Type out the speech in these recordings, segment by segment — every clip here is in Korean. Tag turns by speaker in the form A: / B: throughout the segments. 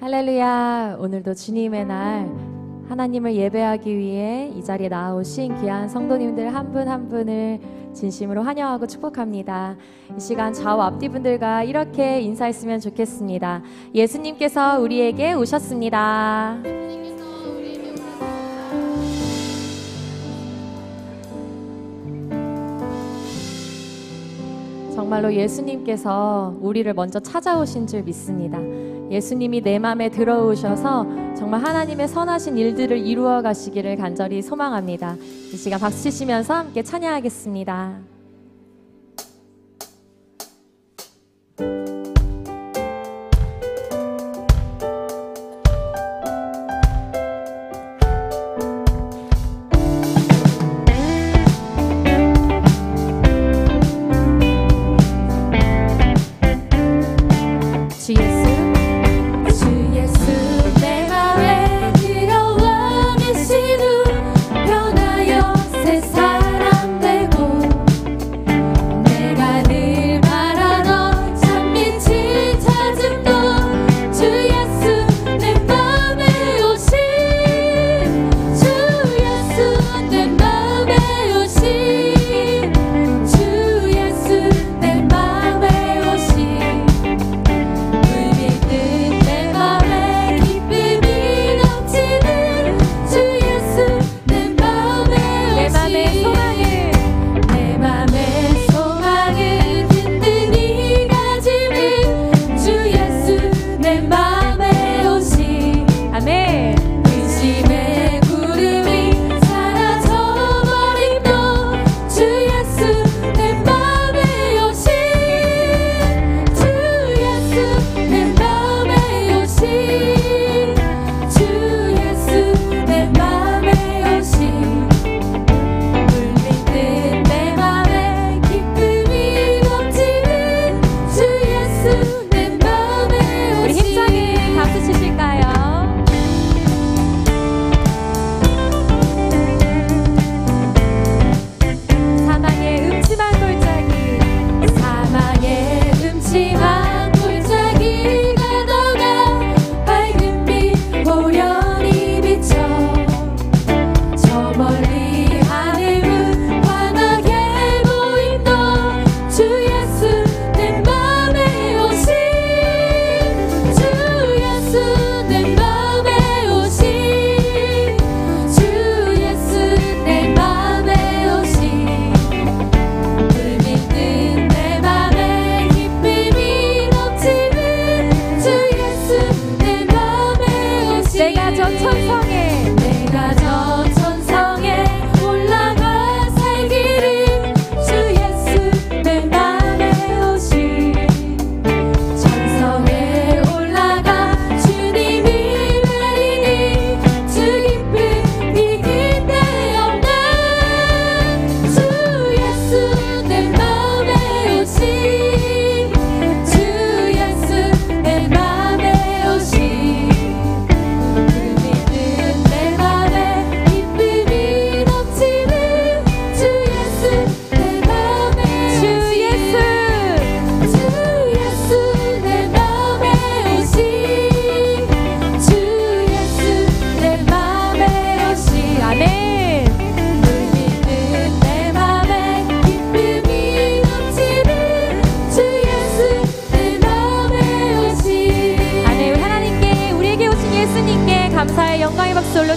A: 할렐루야. 오늘도 주님의 날 하나님을 예배하기 위해 이 자리에 나오신 귀한 성도님들 한 분 한 분을 진심으로 환영하고 축복합니다. 이 시간 좌우 앞뒤 분들과 이렇게 인사했으면 좋겠습니다. 예수님께서 우리에게 오셨습니다. 정말로 예수님께서 우리를 먼저 찾아오신 줄 믿습니다. 예수님이 내 마음에 들어오셔서 정말 하나님의 선하신 일들을 이루어 가시기를 간절히 소망합니다. 이 시간 박수 치시면서 함께 찬양하겠습니다.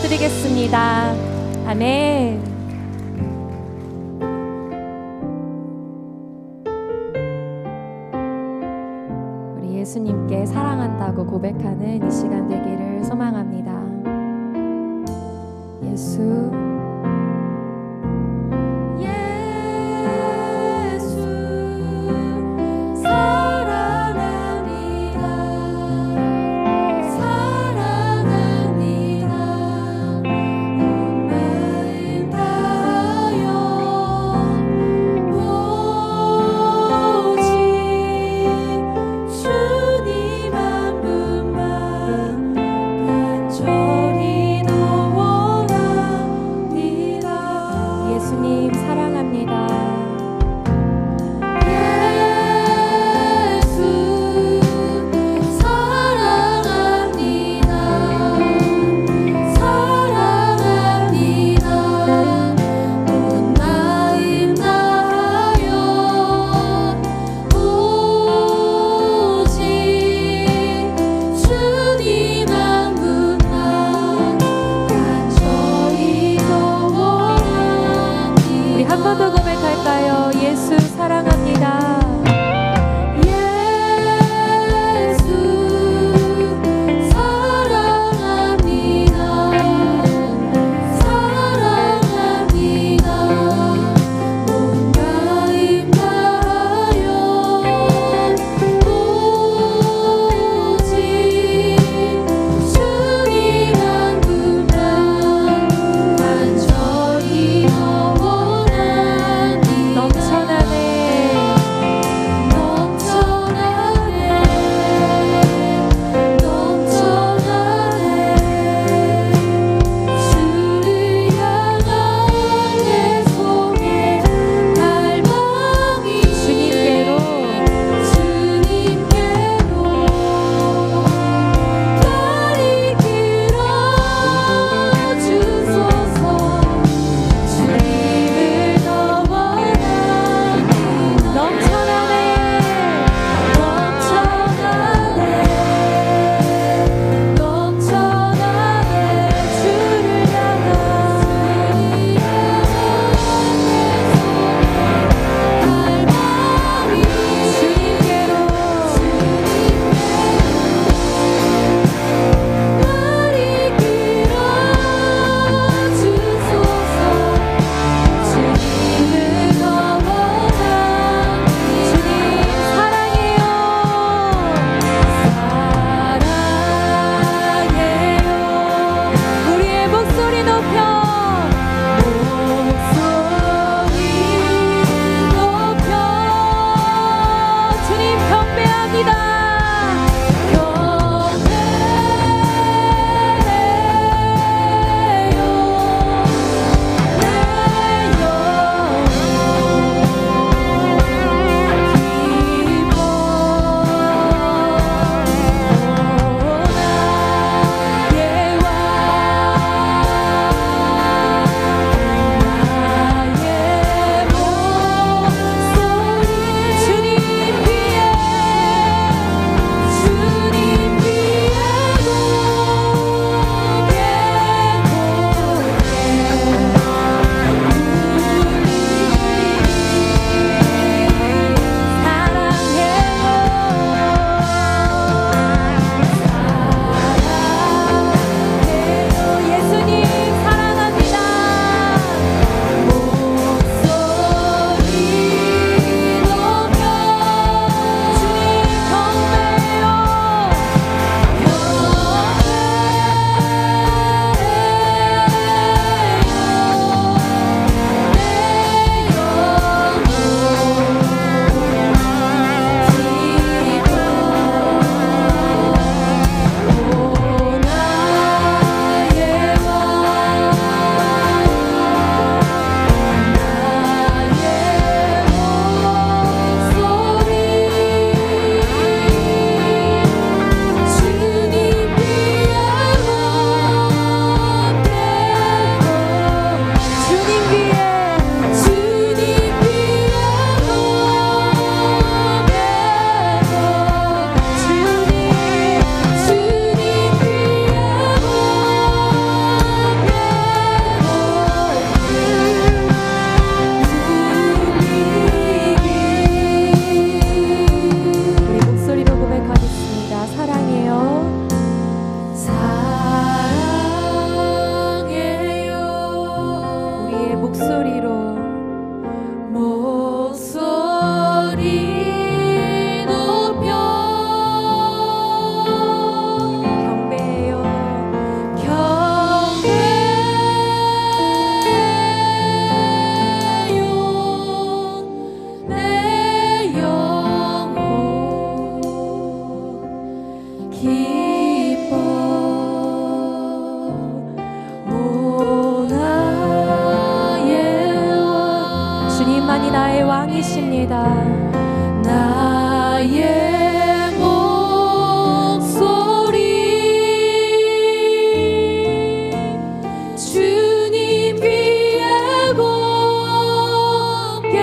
A: 올려드리겠습니다. 아멘. 우리 예수님께 사랑한다고 고백하는 이 시간 되기를 소망합니다. 예수
B: 사랑합니다.
A: 번 더 고백할까요? 예수 사랑합니다.
B: 주님만이 나의 왕이십니다. 나의 목소리 주님 귀에 곱게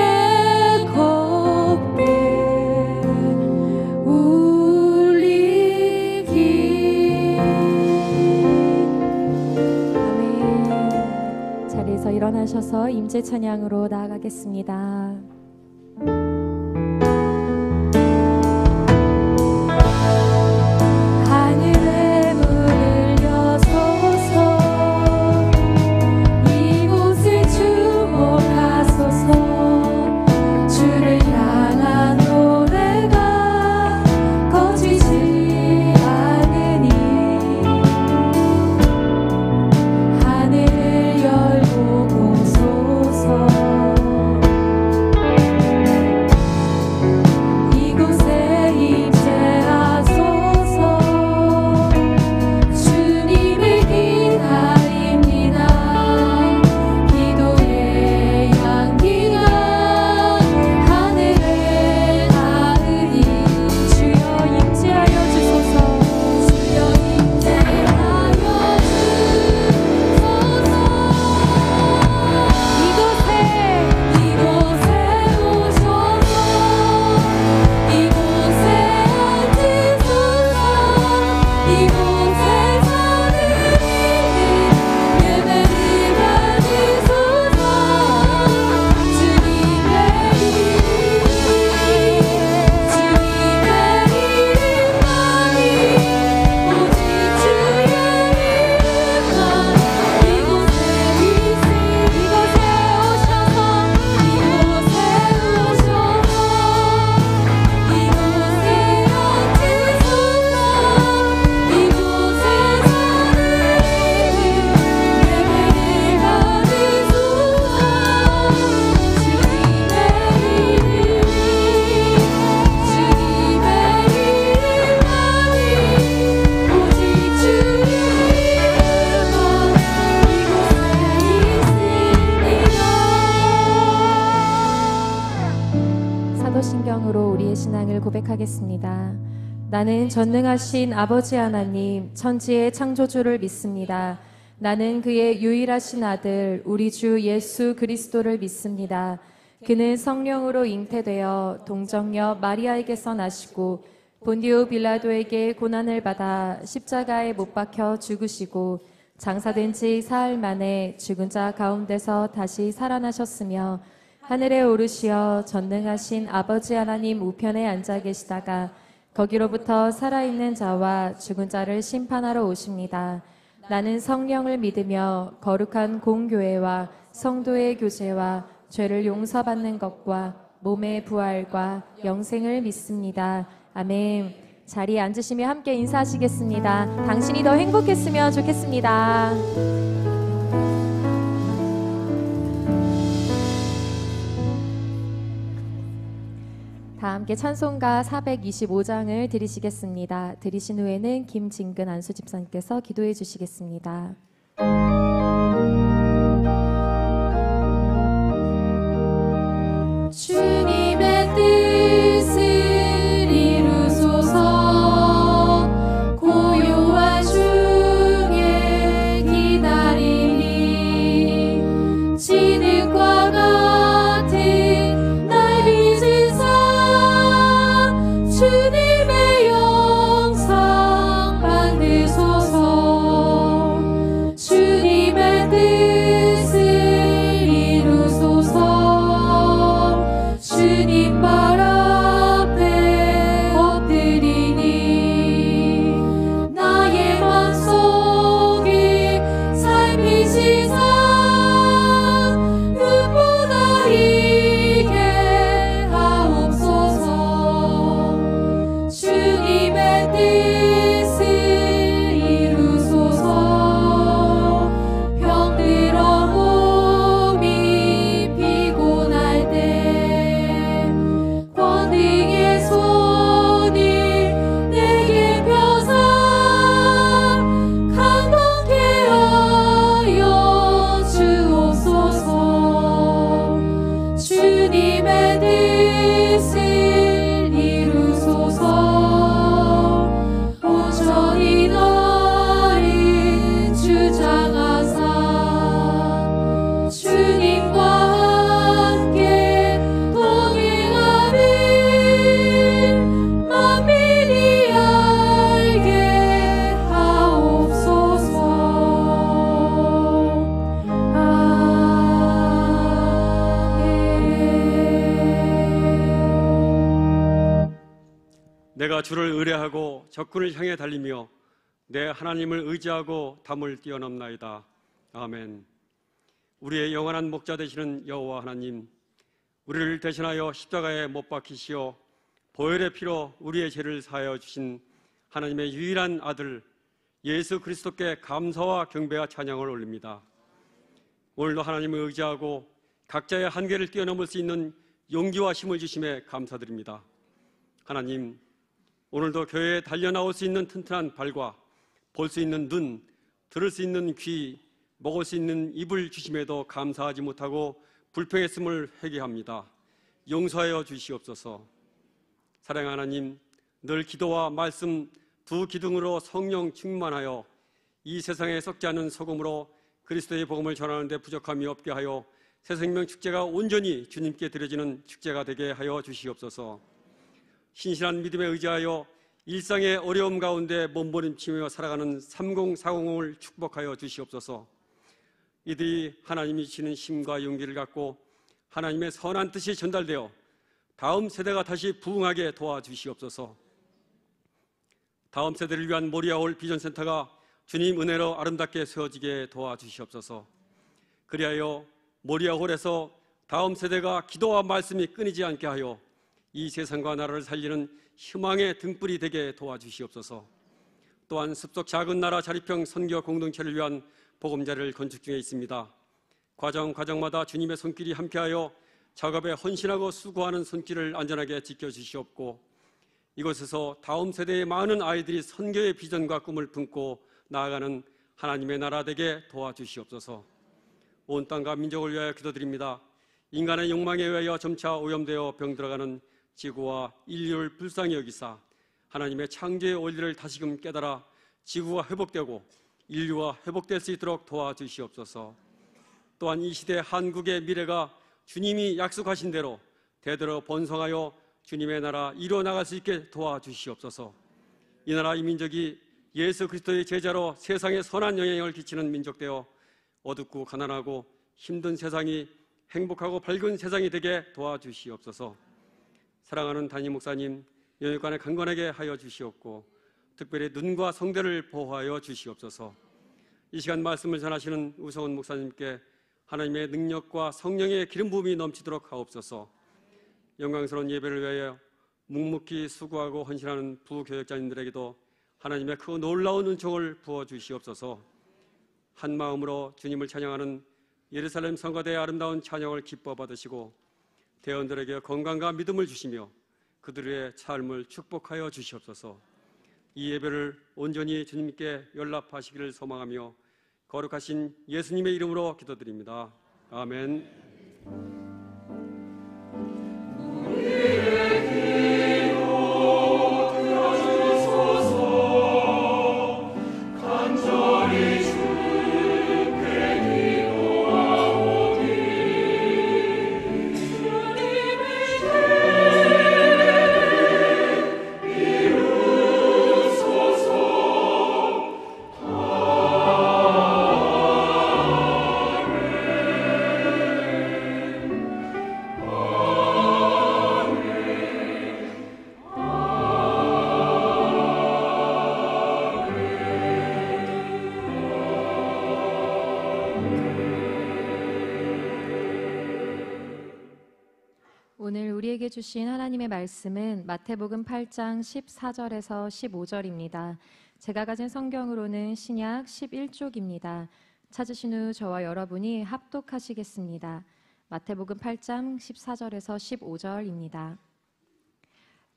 B: 울리기.
A: 아멘. 자리에서 일어나시 일어나셔서 임재 찬양으로 나아가겠습니다.
B: 하늘의 문을 여소서 이곳을 주목하소서 주를 향한 노래가 거치지 않으니 하늘을 열고 보소서 이곳에 임재하소서 주님을 기다립니다 기도의 향기가 하늘에 닿으니 주여 임재하여 주소서 주여 임재하여 주소서 이곳에 오셔서 이곳에 앉으소서 이곳에서 예배를 받으소서 주님의 이름만이 오직 주의 이름만 이곳에 오셔서 이곳에
A: 사도신경으로 우리의 신앙을 고백하겠습니다. 나는 전능하신 아버지 하나님 천지의 창조주를 믿습니다. 나는 그의 유일하신 아들 우리 주 예수 그리스도를 믿습니다. 그는 성령으로 잉태되어 동정녀 마리아에게서 나시고 본디오 빌라도에게 고난을 받아 십자가에 못 박혀 죽으시고 장사된 지 사흘 만에 죽은 자 가운데서 다시 살아나셨으며 하늘에 오르시어 전능하신 아버지 하나님 우편에 앉아 계시다가 거기로부터 살아있는 자와 죽은 자를 심판하러 오십니다. 나는 성령을 믿으며 거룩한 공교회와 성도의 교제와 죄를 용서받는 것과 몸의 부활과 영생을 믿습니다. 아멘. 자리에 앉으시며 함께 인사하시겠습니다. 당신이 더 행복했으면 좋겠습니다. 다 함께 찬송가 425장을 드리시겠습니다. 드리신 후에는 김진근 안수집사님께서 기도해 주시겠습니다.
B: 주님의 뜻을 이루소서 고요한 중에 기다리니 진흙과 같은 날 빚으사 주님의 영상 받으소서
C: 내가 주를 의뢰하고 적군을 향해 달리며 내 하나님을 의지하고 담을 뛰어넘나이다. 아멘. 우리의 영원한 목자 되시는 여호와 하나님, 우리를 대신하여 십자가에 못 박히시어 보혈의 피로 우리의 죄를 사하여 주신 하나님의 유일한 아들 예수 그리스도께 감사와 경배와 찬양을 올립니다. 오늘도 하나님을 의지하고 각자의 한계를 뛰어넘을 수 있는 용기와 힘을 주심에 감사드립니다. 하나님, 오늘도 교회에 달려나올 수 있는 튼튼한 발과 볼 수 있는 눈, 들을 수 있는 귀, 먹을 수 있는 입을 주심에도 감사하지 못하고 불평했음을 회개합니다. 용서하여 주시옵소서. 사랑하는 하나님, 늘 기도와 말씀 두 기둥으로 성령 충만하여 이 세상에 썩지 않은 소금으로 그리스도의 복음을 전하는 데 부족함이 없게 하여 새생명 축제가 온전히 주님께 드려지는 축제가 되게 하여 주시옵소서. 신실한 믿음에 의지하여 일상의 어려움 가운데 몸부림치며 살아가는 3040을 축복하여 주시옵소서. 이들이 하나님이 주시는 힘과 용기를 갖고 하나님의 선한 뜻이 전달되어 다음 세대가 다시 부흥하게 도와주시옵소서. 다음 세대를 위한 모리아홀 비전센터가 주님 은혜로 아름답게 세워지게 도와주시옵소서. 그리하여 모리아홀에서 다음 세대가 기도와 말씀이 끊이지 않게 하여 이 세상과 나라를 살리는 희망의 등불이 되게 도와주시옵소서. 또한 습속 작은 나라 자립형 선교 공동체를 위한 보금자리를 건축 중에 있습니다. 과정마다 주님의 손길이 함께하여 작업에 헌신하고 수고하는 손길을 안전하게 지켜주시옵고, 이곳에서 다음 세대의 많은 아이들이 선교의 비전과 꿈을 품고 나아가는 하나님의 나라 되게 도와주시옵소서. 온 땅과 민족을 위하여 기도드립니다. 인간의 욕망에 의하여 점차 오염되어 병들어가는 지구와 인류를 불쌍히 여기사 하나님의 창조의 원리를 다시금 깨달아 지구가 회복되고 인류가 회복될 수 있도록 도와주시옵소서. 또한 이 시대 한국의 미래가 주님이 약속하신 대로 대대로 번성하여 주님의 나라 이루어 나갈 수 있게 도와주시옵소서. 이 나라 이 민족이 예수 그리스도의 제자로 세상에 선한 영향을 끼치는 민족 되어 어둡고 가난하고 힘든 세상이 행복하고 밝은 세상이 되게 도와주시옵소서. 사랑하는 담임 목사님, 영육간에 강건하게 하여 주시옵고 특별히 눈과 성대를 보호하여 주시옵소서. 이 시간 말씀을 전하시는 우성은 목사님께 하나님의 능력과 성령의 기름 부음이 넘치도록 하옵소서. 영광스러운 예배를 위하여 묵묵히 수고하고 헌신하는 부교역자님들에게도 하나님의 그 놀라운 은총을 부어주시옵소서. 한 마음으로 주님을 찬양하는 예루살렘 성가대의 아름다운 찬양을 기뻐 받으시고 대원들에게 건강과 믿음을 주시며 그들의 삶을 축복하여 주시옵소서. 이 예배를 온전히 주님께 연락하시기를 소망하며 거룩하신 예수님의 이름으로 기도드립니다. 아멘.
A: 오늘 우리에게 주신 하나님의 말씀은 마태복음 8장 14절에서 15절입니다. 제가 가진 성경으로는 신약 11쪽입니다. 찾으신 후 저와 여러분이 합독하시겠습니다. 마태복음 8장 14절에서 15절입니다.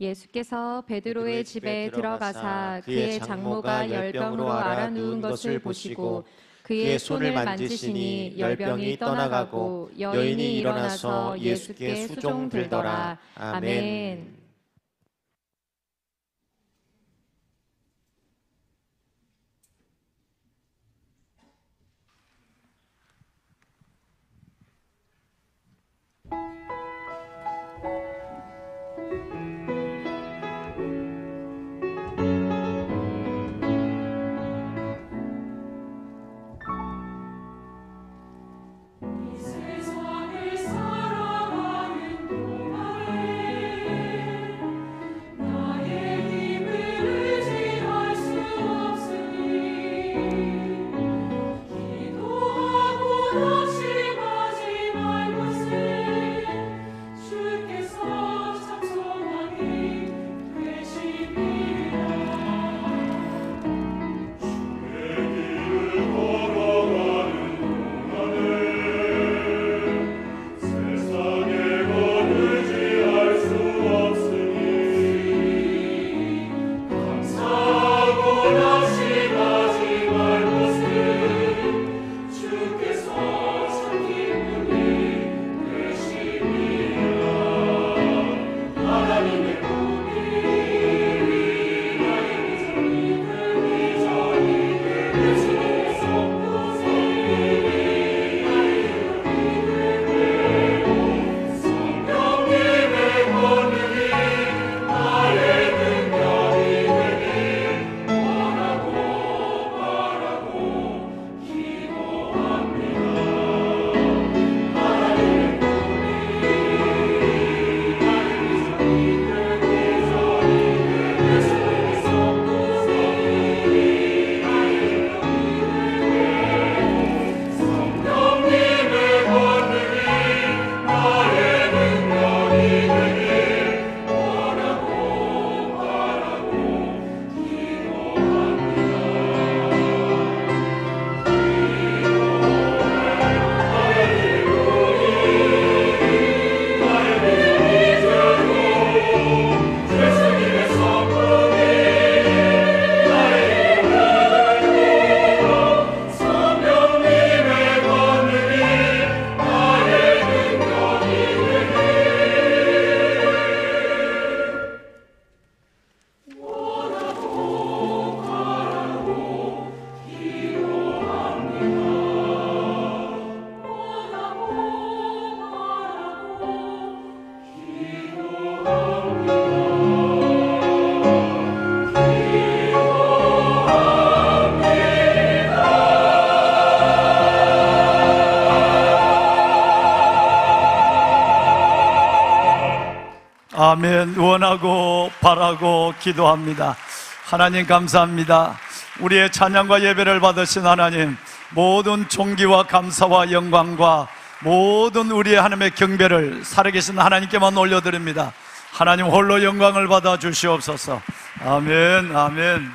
A: 예수께서 베드로의 집에 들어가사 그의 장모가 열병으로 앓아누운 것을 보시고 그의 손을 만지시니 열병이 떠나가고 여인이 일어나서 예수께 수종들더라. 아멘.
B: 세상을 살아가는 동안에
D: 아멘. 원하고 바라고 기도합니다. 하나님 감사합니다. 우리의 찬양과 예배를 받으신 하나님, 모든 존귀와 감사와 영광과 모든 우리의 하나님의 경배를 살아계신 하나님께만 올려드립니다. 하나님 홀로 영광을 받아 주시옵소서. 아멘. 아멘.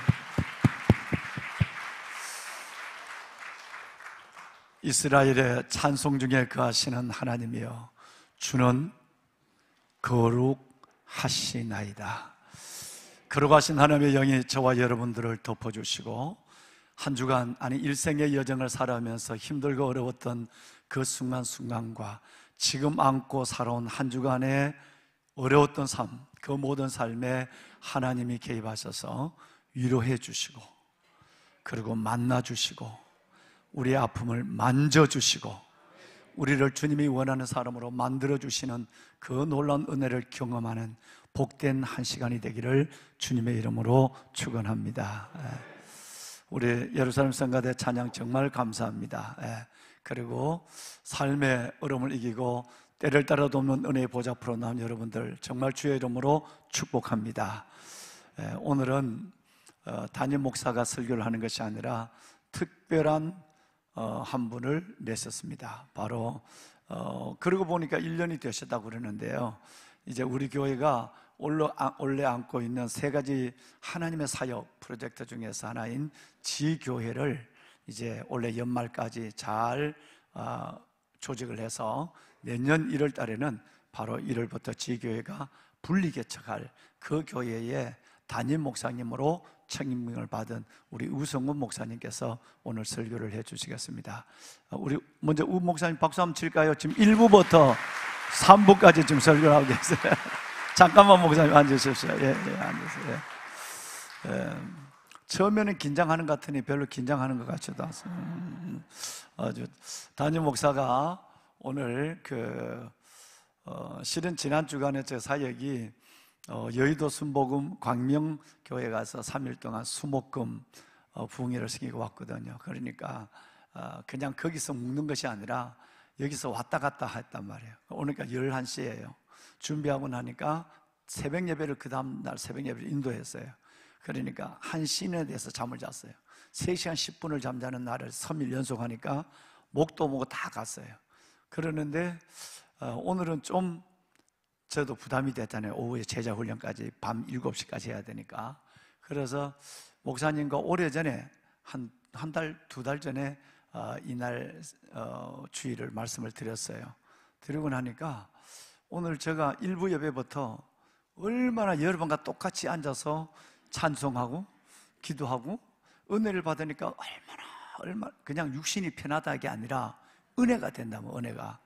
D: 이스라엘의 찬송 중에 거하시는 하나님이여, 주는 거룩하시나이다. 거룩하신 하나님의 영이 저와 여러분들을 덮어주시고, 한 주간, 아니 일생의 여정을 살아가면서 힘들고 어려웠던 그 순간순간과 지금 안고 살아온 한 주간의 어려웠던 삶, 그 모든 삶에 하나님이 개입하셔서 위로해 주시고, 그리고 만나 주시고, 우리의 아픔을 만져주시고, 우리를 주님이 원하는 사람으로 만들어주시는 그 놀라운 은혜를 경험하는 복된 한 시간이 되기를 주님의 이름으로 축원합니다. 우리 예루살렘 성가대 찬양 정말 감사합니다. 그리고 삶의 어려움을 이기고 때를 따라 돕는 은혜의 보좌 앞으로 나온 여러분들 정말 주의 이름으로 축복합니다. 오늘은 담임 목사가 설교를 하는 것이 아니라 특별한 한 분을 내셨습니다. 바로 그러고 보니까 1년이 되셨다고 그러는데요, 이제 우리 교회가 원래 안고 있는 세 가지 하나님의 사역 프로젝트 중에서 하나인 지교회를 이제 올해 연말까지 잘 조직을 해서 내년 1월 달에는 바로 1월부터 지교회가 분리개척할 그 교회의 담임 목사님으로 책임을 받은 우리 우성훈 목사님께서 오늘 설교를 해 주시겠습니다. 우리 먼저 우 목사님 박수 한번 칠까요? 지금 1부부터 3부까지 지금 설교를 하고 계세요. 잠깐만 목사님 앉으십시오. 예, 앉으세요. 처음에는 긴장하는 것 같으니 별로 긴장하는 것 같지도 않습니다. 아주 담임 목사가 오늘 실은 지난 주간에 제 사역이 여의도 순복음 광명교회 가서 3일 동안 수목금 부흥회를 섬기고 왔거든요. 그러니까 그냥 거기서 묵는 것이 아니라 여기서 왔다 갔다 했단 말이에요. 오니까 11시예요 준비하고 나니까 새벽 예배를 그 다음 날 새벽 예배를 인도했어요. 그러니까 1시에 대해서 잠을 잤어요. 3시간 10분을 잠자는 날을 3일 연속하니까 목도 모고 다 갔어요. 그러는데 오늘은 좀 저도 부담이 됐잖아요. 오후에 제자 훈련까지 밤 7시까지 해야 되니까. 그래서 목사님과 오래전에 한 달, 2달 전에 이날 주일을 말씀을 드렸어요. 드리고 나니까 오늘 제가 일부 예배부터 얼마나 여러분과 똑같이 앉아서 찬송하고 기도하고 은혜를 받으니까 얼마나 그냥 육신이 편하다는 게 아니라 은혜가 된다면 은혜가.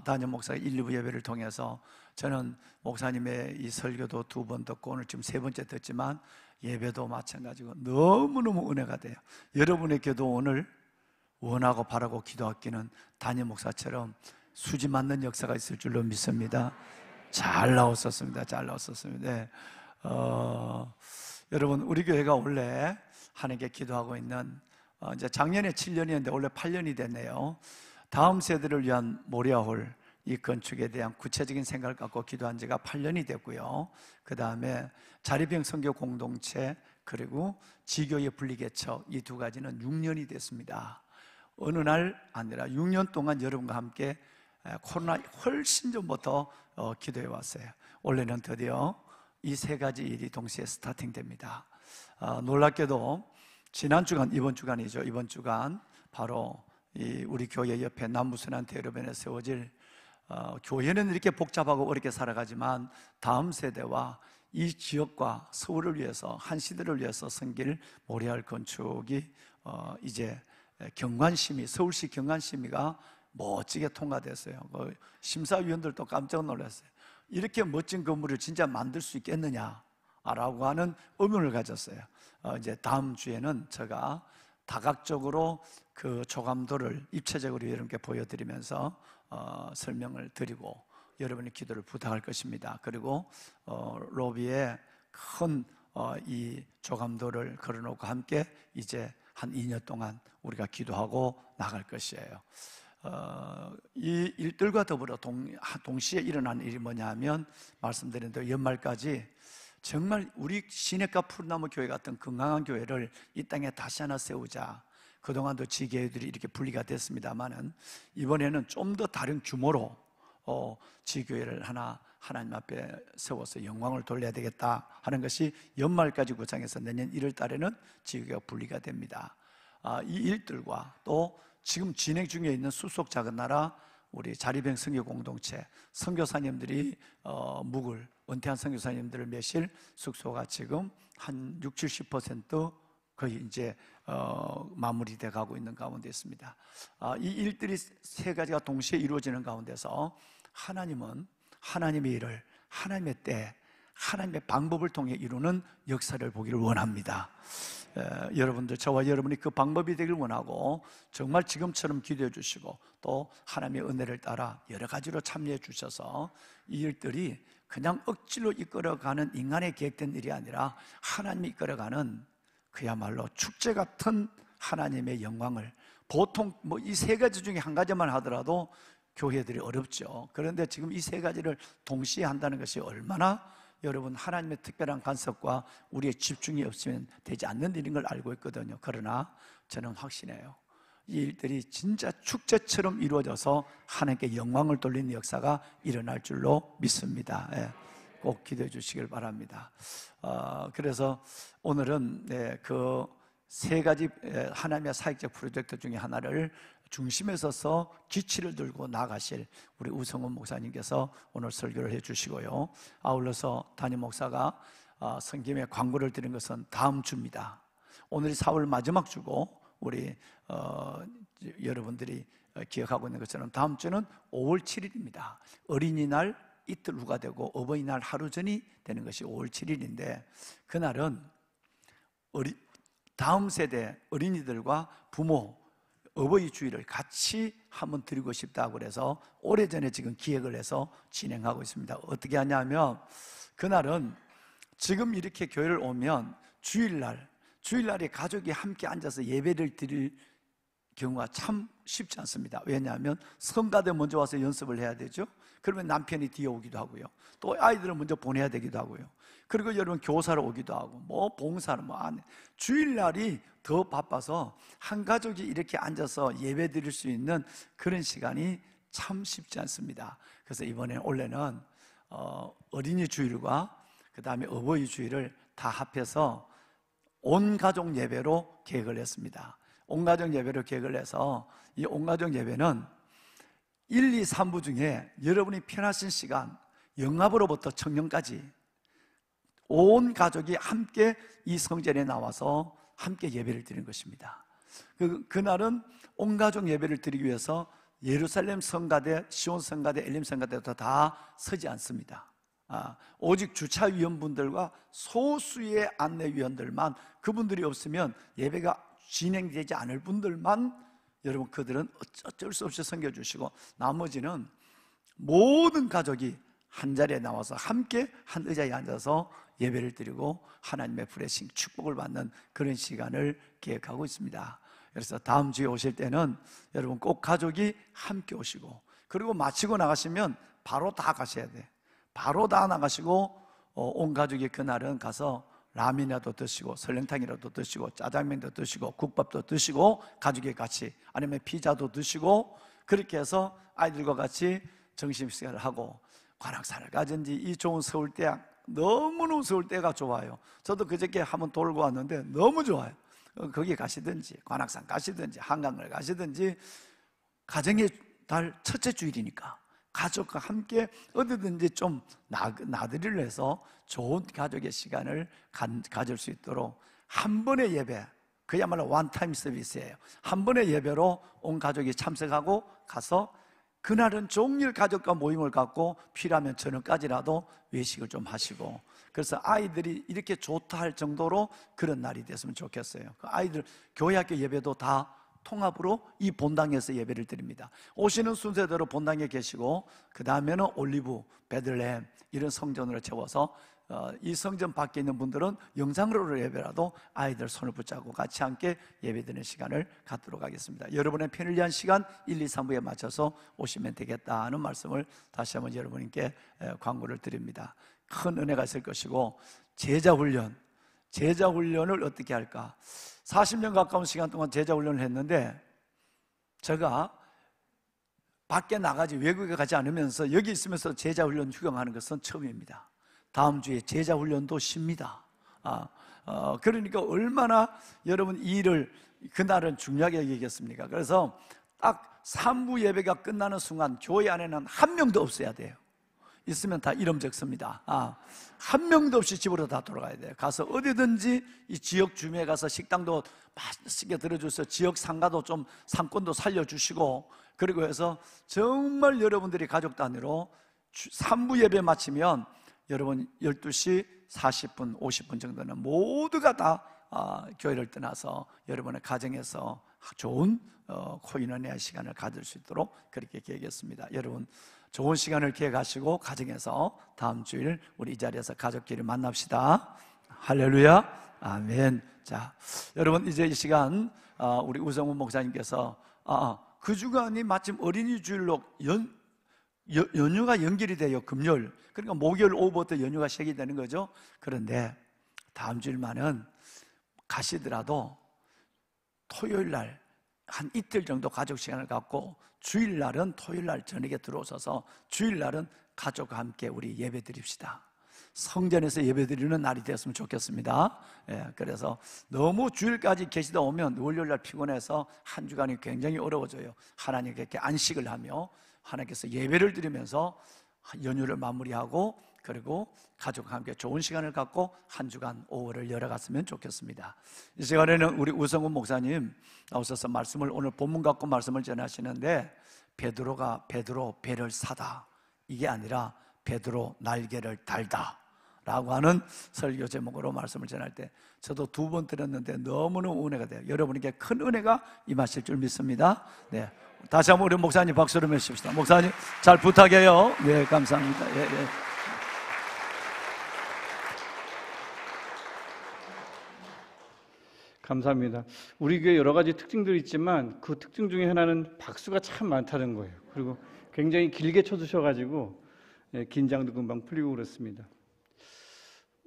D: 담임 목사가 1, 2부 예배를 통해서 저는 목사님의 이 설교도 2번 듣고 오늘 지금 3번째 듣지만 예배도 마찬가지고 너무너무 은혜가 돼요. 여러분의 기도 오늘 원하고 바라고 기도하기는 담임 목사처럼 수지 맞는 역사가 있을 줄로 믿습니다. 잘 나왔었습니다. 잘 나왔었습니다. 여러분 우리 교회가 원래 하나님께 기도하고 있는 이제 작년에 7년이었는데 원래 8년이 됐네요. 다음 세대를 위한 모리아홀 이 건축에 대한 구체적인 생각을 갖고 기도한 지가 8년이 됐고요. 그 다음에 자립형 선교 공동체 그리고 지교의 분리개척 이 두 가지는 6년이 됐습니다. 어느 날 아니라 6년 동안 여러분과 함께 코로나 훨씬 전부터 기도해 왔어요. 올해는 드디어 이 세 가지 일이 동시에 스타팅됩니다. 놀랍게도 지난 주간, 이번 주간이죠. 이번 주간 바로 우리 교회 옆에 남부순환 대로변에 세워질 교회는 이렇게 복잡하고 어렵게 살아가지만 다음 세대와 이 지역과 서울을 위해서 한 시대를 위해서 섬길 모리아홀 건축이 이제 경관심의 서울시 경관심의가 멋지게 통과됐어요. 심사위원들도 깜짝 놀랐어요. 이렇게 멋진 건물을 진짜 만들 수 있겠느냐라고 하는 의문을 가졌어요. 이제 다음 주에는 제가 다각적으로 그 조감도를 입체적으로 여러분께 보여드리면서 설명을 드리고 여러분의 기도를 부탁할 것입니다. 그리고 로비에 큰 이 조감도를 걸어놓고 함께 이제 한 2년 동안 우리가 기도하고 나갈 것이에요. 이 일들과 더불어 동시에 일어난 일이 뭐냐면, 말씀드린 대로 연말까지 정말 우리 시내가 푸르나무 교회 같은 건강한 교회를 이 땅에 다시 하나 세우자. 그동안도 지교회들이 이렇게 분리가 됐습니다만은 이번에는 좀 더 다른 규모로 지교회를 하나 하나님 앞에 세워서 영광을 돌려야 되겠다 하는 것이 연말까지 구상해서 내년 1월 달에는 지교회가 분리가 됩니다. 이 일들과 또 지금 진행 중에 있는 수속 작은 나라 우리 자리병 선교 공동체 선교사님들이 묵을 은퇴한 선교사님들을 매실 숙소가 지금 한 60-70% 거의 이제 마무리돼 가고 있는 가운데 있습니다. 이 일들이 세 가지가 동시에 이루어지는 가운데서 하나님은 하나님의 일을 하나님의 때 하나님의 방법을 통해 이루는 역사를 보기를 원합니다. 여러분들, 저와 여러분이 그 방법이 되길 원하고 정말 지금처럼 기도해 주시고 또 하나님의 은혜를 따라 여러 가지로 참여해 주셔서 이 일들이 그냥 억지로 이끌어가는 인간의 계획된 일이 아니라 하나님이 이끌어가는 그야말로 축제 같은 하나님의 영광을, 보통 뭐 이 세 가지 중에 한 가지만 하더라도 교회들이 어렵죠. 그런데 지금 이 세 가지를 동시에 한다는 것이 얼마나 여러분 하나님의 특별한 간섭과 우리의 집중이 없으면 되지 않는 일인 걸 알고 있거든요. 그러나 저는 확신해요. 이 일들이 진짜 축제처럼 이루어져서 하나님께 영광을 돌리는 역사가 일어날 줄로 믿습니다. 꼭 기도해 주시길 바랍니다. 그래서 오늘은 그 세 가지 하나님의 사역적 프로젝트 중에 하나를 중심에 서서 기치를 들고 나가실 우리 우성훈 목사님께서 오늘 설교를 해주시고요. 아울러서 담임 목사가 성김에 광고를 드린 것은 다음 주입니다. 오늘이 4월 마지막 주고 우리 여러분들이 기억하고 있는 것처럼 다음 주는 5월 7일입니다. 어린이날 이틀 후가 되고 어버이날 하루 전이 되는 것이 5월 7일인데 그날은 다음 세대 어린이들과 부모 어버이 주일을 같이 한번 드리고 싶다고 그래서 오래전에 지금 기획을 해서 진행하고 있습니다. 어떻게 하냐면 그날은 지금 이렇게 교회를 오면 주일날에 가족이 함께 앉아서 예배를 드릴 경우가 참 쉽지 않습니다. 왜냐하면 성가대 먼저 와서 연습을 해야 되죠. 그러면 남편이 뒤에 오기도 하고요. 또 아이들을 먼저 보내야 되기도 하고요. 그리고 여러분 교사로 오기도 하고 뭐 봉사를 뭐 안 해. 주일날이 더 바빠서 한 가족이 이렇게 앉아서 예배 드릴 수 있는 그런 시간이 참 쉽지 않습니다. 그래서 이번에 원래는 어린이 주일과 그 다음에 어버이 주일을 다 합해서 온 가족 예배로 계획을 했습니다. 온 가족 예배로 계획을 해서 이 온 가족 예배는 1, 2, 3부 중에 여러분이 편하신 시간 영합으로부터 청년까지 온 가족이 함께 이 성전에 나와서 함께 예배를 드리는 것입니다. 그날은 온 가족 예배를 드리기 위해서 예루살렘 성가대, 시온 성가대, 엘림 성가대도 다 서지 않습니다. 오직 주차위원분들과 소수의 안내위원들만, 그분들이 없으면 예배가 진행되지 않을 분들만 여러분 그들은 어쩔 수 없이 섬겨주시고 나머지는 모든 가족이 한 자리에 나와서 함께 한 의자에 앉아서 예배를 드리고 하나님의 브레싱 축복을 받는 그런 시간을 계획하고 있습니다. 그래서 다음 주에 오실 때는 여러분 꼭 가족이 함께 오시고, 그리고 마치고 나가시면 바로 다 가셔야 돼. 바로 다 나가시고 온 가족이 그날은 가서 라면이라도 드시고 설렁탕이라도 드시고 짜장면도 드시고 국밥도 드시고 가족이 같이, 아니면 피자도 드시고, 그렇게 해서 아이들과 같이 점심시간을 하고 관악산을 가든지 이 좋은 서울대학, 너무너무 서울대가 좋아요. 저도 그저께 한번 돌고 왔는데 너무 좋아요. 거기 가시든지 관악산 가시든지 한강을 가시든지, 가정의 달 첫째 주일이니까 가족과 함께 어디든지 좀 나들이를 해서 좋은 가족의 시간을 가질 수 있도록 한 번의 예배, 그야말로 원타임 서비스예요. 한 번의 예배로 온 가족이 참석하고 가서 그날은 종일 가족과 모임을 갖고 필요하면 저녁까지라도 외식을 좀 하시고, 그래서 아이들이 이렇게 좋다 할 정도로 그런 날이 됐으면 좋겠어요. 그 아이들 교회 학교 예배도 다 통합으로 이 본당에서 예배를 드립니다. 오시는 순서대로 본당에 계시고 그 다음에는 올리브, 베들레헴 이런 성전으로 채워서 이 성전 밖에 있는 분들은 영상으로 예배라도 아이들 손을 붙잡고 같이 함께 예배드리는 시간을 갖도록 하겠습니다. 여러분의 편을 위한 시간 1, 2, 3부에 맞춰서 오시면 되겠다는 말씀을 다시 한번 여러분께 광고를 드립니다. 큰 은혜가 있을 것이고, 제자훈련을 어떻게 할까? 40년 가까운 시간 동안 제자훈련을 했는데, 제가 밖에 나가지 외국에 가지 않으면서 여기 있으면서 제자훈련 휴경하는 것은 처음입니다. 다음 주에 제자훈련도 쉽니다. 그러니까 얼마나 여러분 이 일을 그날은 중요하게 여기겠습니까? 그래서 딱 3부 예배가 끝나는 순간 교회 안에는 한 명도 없어야 돼요. 있으면 다 이름 적습니다. 한 명도 없이 집으로 다 돌아가야 돼요. 가서 어디든지 이 지역 주민에 가서 식당도 맛있게 들어줘서 지역 상가도 좀 상권도 살려주시고, 그리고 해서 정말 여러분들이 가족 단위로 3부 예배 마치면 여러분 12시 40분, 50분 정도는 모두가 다 교회를 떠나서 여러분의 가정에서 좋은 코인원의 시간을 가질 수 있도록 그렇게 계획했습니다. 여러분 좋은 시간을 계획하시고 가정에서 다음 주일 우리 이 자리에서 가족끼리 만납시다. 할렐루야, 아멘. 자, 여러분 이제 이 시간 우리 우성훈 목사님께서 그 주간이 마침 어린이 주일로 연휴가 연결이 돼요. 금요일. 그러니까 목요일 오후부터 연휴가 시작이 되는 거죠. 그런데 다음 주일만은 가시더라도 토요일 날 한 이틀 정도 가족 시간을 갖고, 주일날은 토요일날 저녁에 들어오셔서 주일날은 가족과 함께 우리 예배 드립시다. 성전에서 예배 드리는 날이 되었으면 좋겠습니다. 그래서 너무 주일까지 계시다 오면 월요일날 피곤해서 한 주간이 굉장히 어려워져요. 하나님께 안식을 하며 하나님께서 예배를 드리면서 연휴를 마무리하고, 그리고 가족과 함께 좋은 시간을 갖고 한 주간 오후를 열어갔으면 좋겠습니다. 이 시간에는 우리 우성훈 목사님 나오셔서 말씀을, 오늘 본문 갖고 말씀을 전하시는데, 베드로가 베드로 배를 사다, 이게 아니라 베드로 날개를 달다 라고 하는 설교 제목으로 말씀을 전할 때 저도 2번 들었는데 너무너무 은혜가 돼요. 여러분에게 큰 은혜가 임하실 줄 믿습니다. 네, 다시 한번 우리 목사님 박수로 모십시다. 목사님 잘 부탁해요. 네, 감사합니다. 예, 예.
E: 감사합니다. 우리 교회 여러 가지 특징들이 있지만 그 특징 중에 하나는 박수가 참 많다는 거예요. 그리고 굉장히 길게 쳐주셔가지고 긴장도 금방 풀리고 그렇습니다.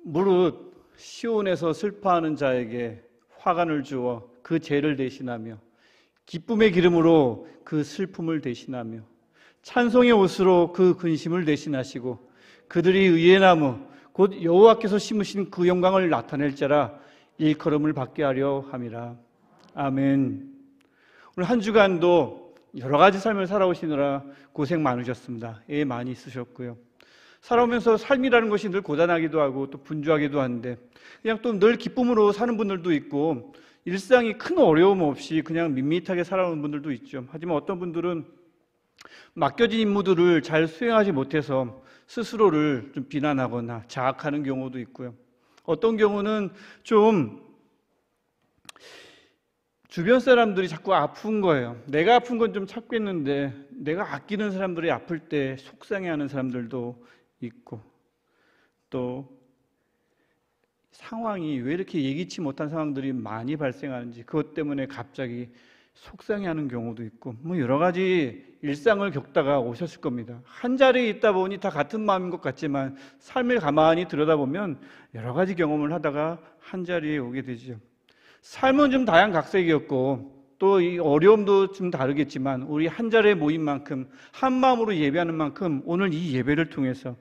E: 무릇 시온에서 슬퍼하는 자에게 화관을 주어 그 죄를 대신하며 기쁨의 기름으로 그 슬픔을 대신하며 찬송의 옷으로 그 근심을 대신하시고 그들이 의의 나무 곧 여호와께서 심으신 그 영광을 나타낼 자라 일컬음을 받게 하려 함이라. 아멘. 오늘 한 주간도 여러 가지 삶을 살아오시느라 고생 많으셨습니다. 애 많이 쓰셨고요. 살아오면서 삶이라는 것이 늘 고단하기도 하고 또 분주하기도 한데 그냥 또 늘 기쁨으로 사는 분들도 있고 일상이 큰 어려움 없이 그냥 밋밋하게 살아오는 분들도 있죠. 하지만 어떤 분들은 맡겨진 임무들을 잘 수행하지 못해서 스스로를 좀 비난하거나 자학하는 경우도 있고요. 어떤 경우는 좀 주변 사람들이 자꾸 아픈 거예요. 내가 아픈 건 좀 참겠는데 내가 아끼는 사람들이 아플 때 속상해하는 사람들도 있고, 또 상황이 왜 이렇게 예기치 못한 상황들이 많이 발생하는지 그것 때문에 갑자기 속상해하는 경우도 있고, 뭐 여러 가지 일상을 겪다가 오셨을 겁니다. 한 자리에 있다 보니 다 같은 마음인 것 같지만 삶을 가만히 들여다보면 여러 가지 경험을 하다가 한 자리에 오게 되죠. 삶은 좀 다양각색이었고 또 이 어려움도 좀 다르겠지만 우리 한 자리에 모인 만큼 한 마음으로 예배하는 만큼 오늘 이 예배를 통해서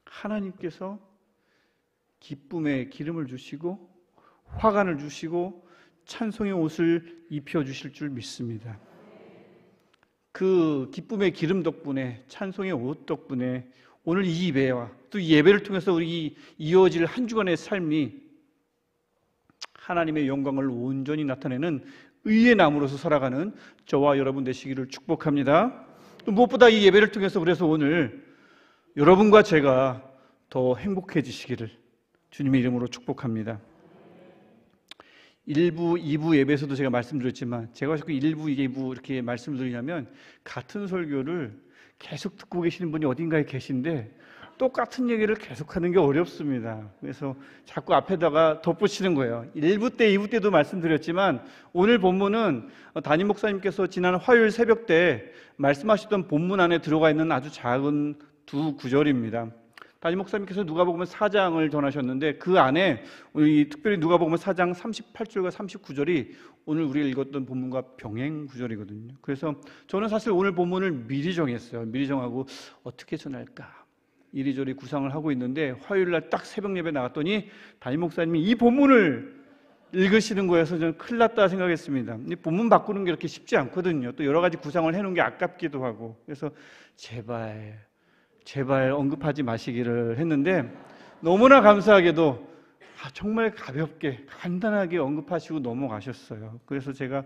E: 하나님께서 기쁨의 기름을 주시고 화관을 주시고 찬송의 옷을 입혀주실 줄 믿습니다. 그 기쁨의 기름 덕분에 찬송의 옷 덕분에 오늘 이 예배와 또 이 예배를 통해서 우리 이어질 한 주간의 삶이 하나님의 영광을 온전히 나타내는 의의 나무로서 살아가는 저와 여러분 되시기를 축복합니다. 또 무엇보다 이 예배를 통해서 그래서 오늘 여러분과 제가 더 행복해지시기를 주님의 이름으로 축복합니다. 1부, 2부 예배에서도 제가 말씀드렸지만 제가 자꾸 1부, 2부 이렇게 말씀드리냐면 같은 설교를 계속 듣고 계시는 분이 어딘가에 계신데 똑같은 얘기를 계속하는 게 어렵습니다. 그래서 자꾸 앞에다가 덧붙이는 거예요. 1부 때, 2부 때도 말씀드렸지만 오늘 본문은 담임 목사님께서 지난 화요일 새벽 때 말씀하셨던 본문 안에 들어가 있는 아주 작은 두 구절입니다. 담임 목사님께서 누가복음 4장을 전하셨는데 그 안에 우리 특별히 누가복음 4장 38절과 39절이 오늘 우리가 읽었던 본문과 병행 구절이거든요. 그래서 저는 사실 오늘 본문을 미리 정했어요. 미리 정하고 어떻게 전할까 이리저리 구상을 하고 있는데 화요일날 딱 새벽 예배 나갔더니 담임 목사님이 이 본문을 읽으시는 거여서 저는 큰일 났다 생각했습니다. 이 본문 바꾸는 게 이렇게 쉽지 않거든요. 또 여러 가지 구상을 해놓은 게 아깝기도 하고 그래서 제발 언급하지 마시기를 했는데 너무나 감사하게도 정말 가볍게 간단하게 언급하시고 넘어가셨어요. 그래서 제가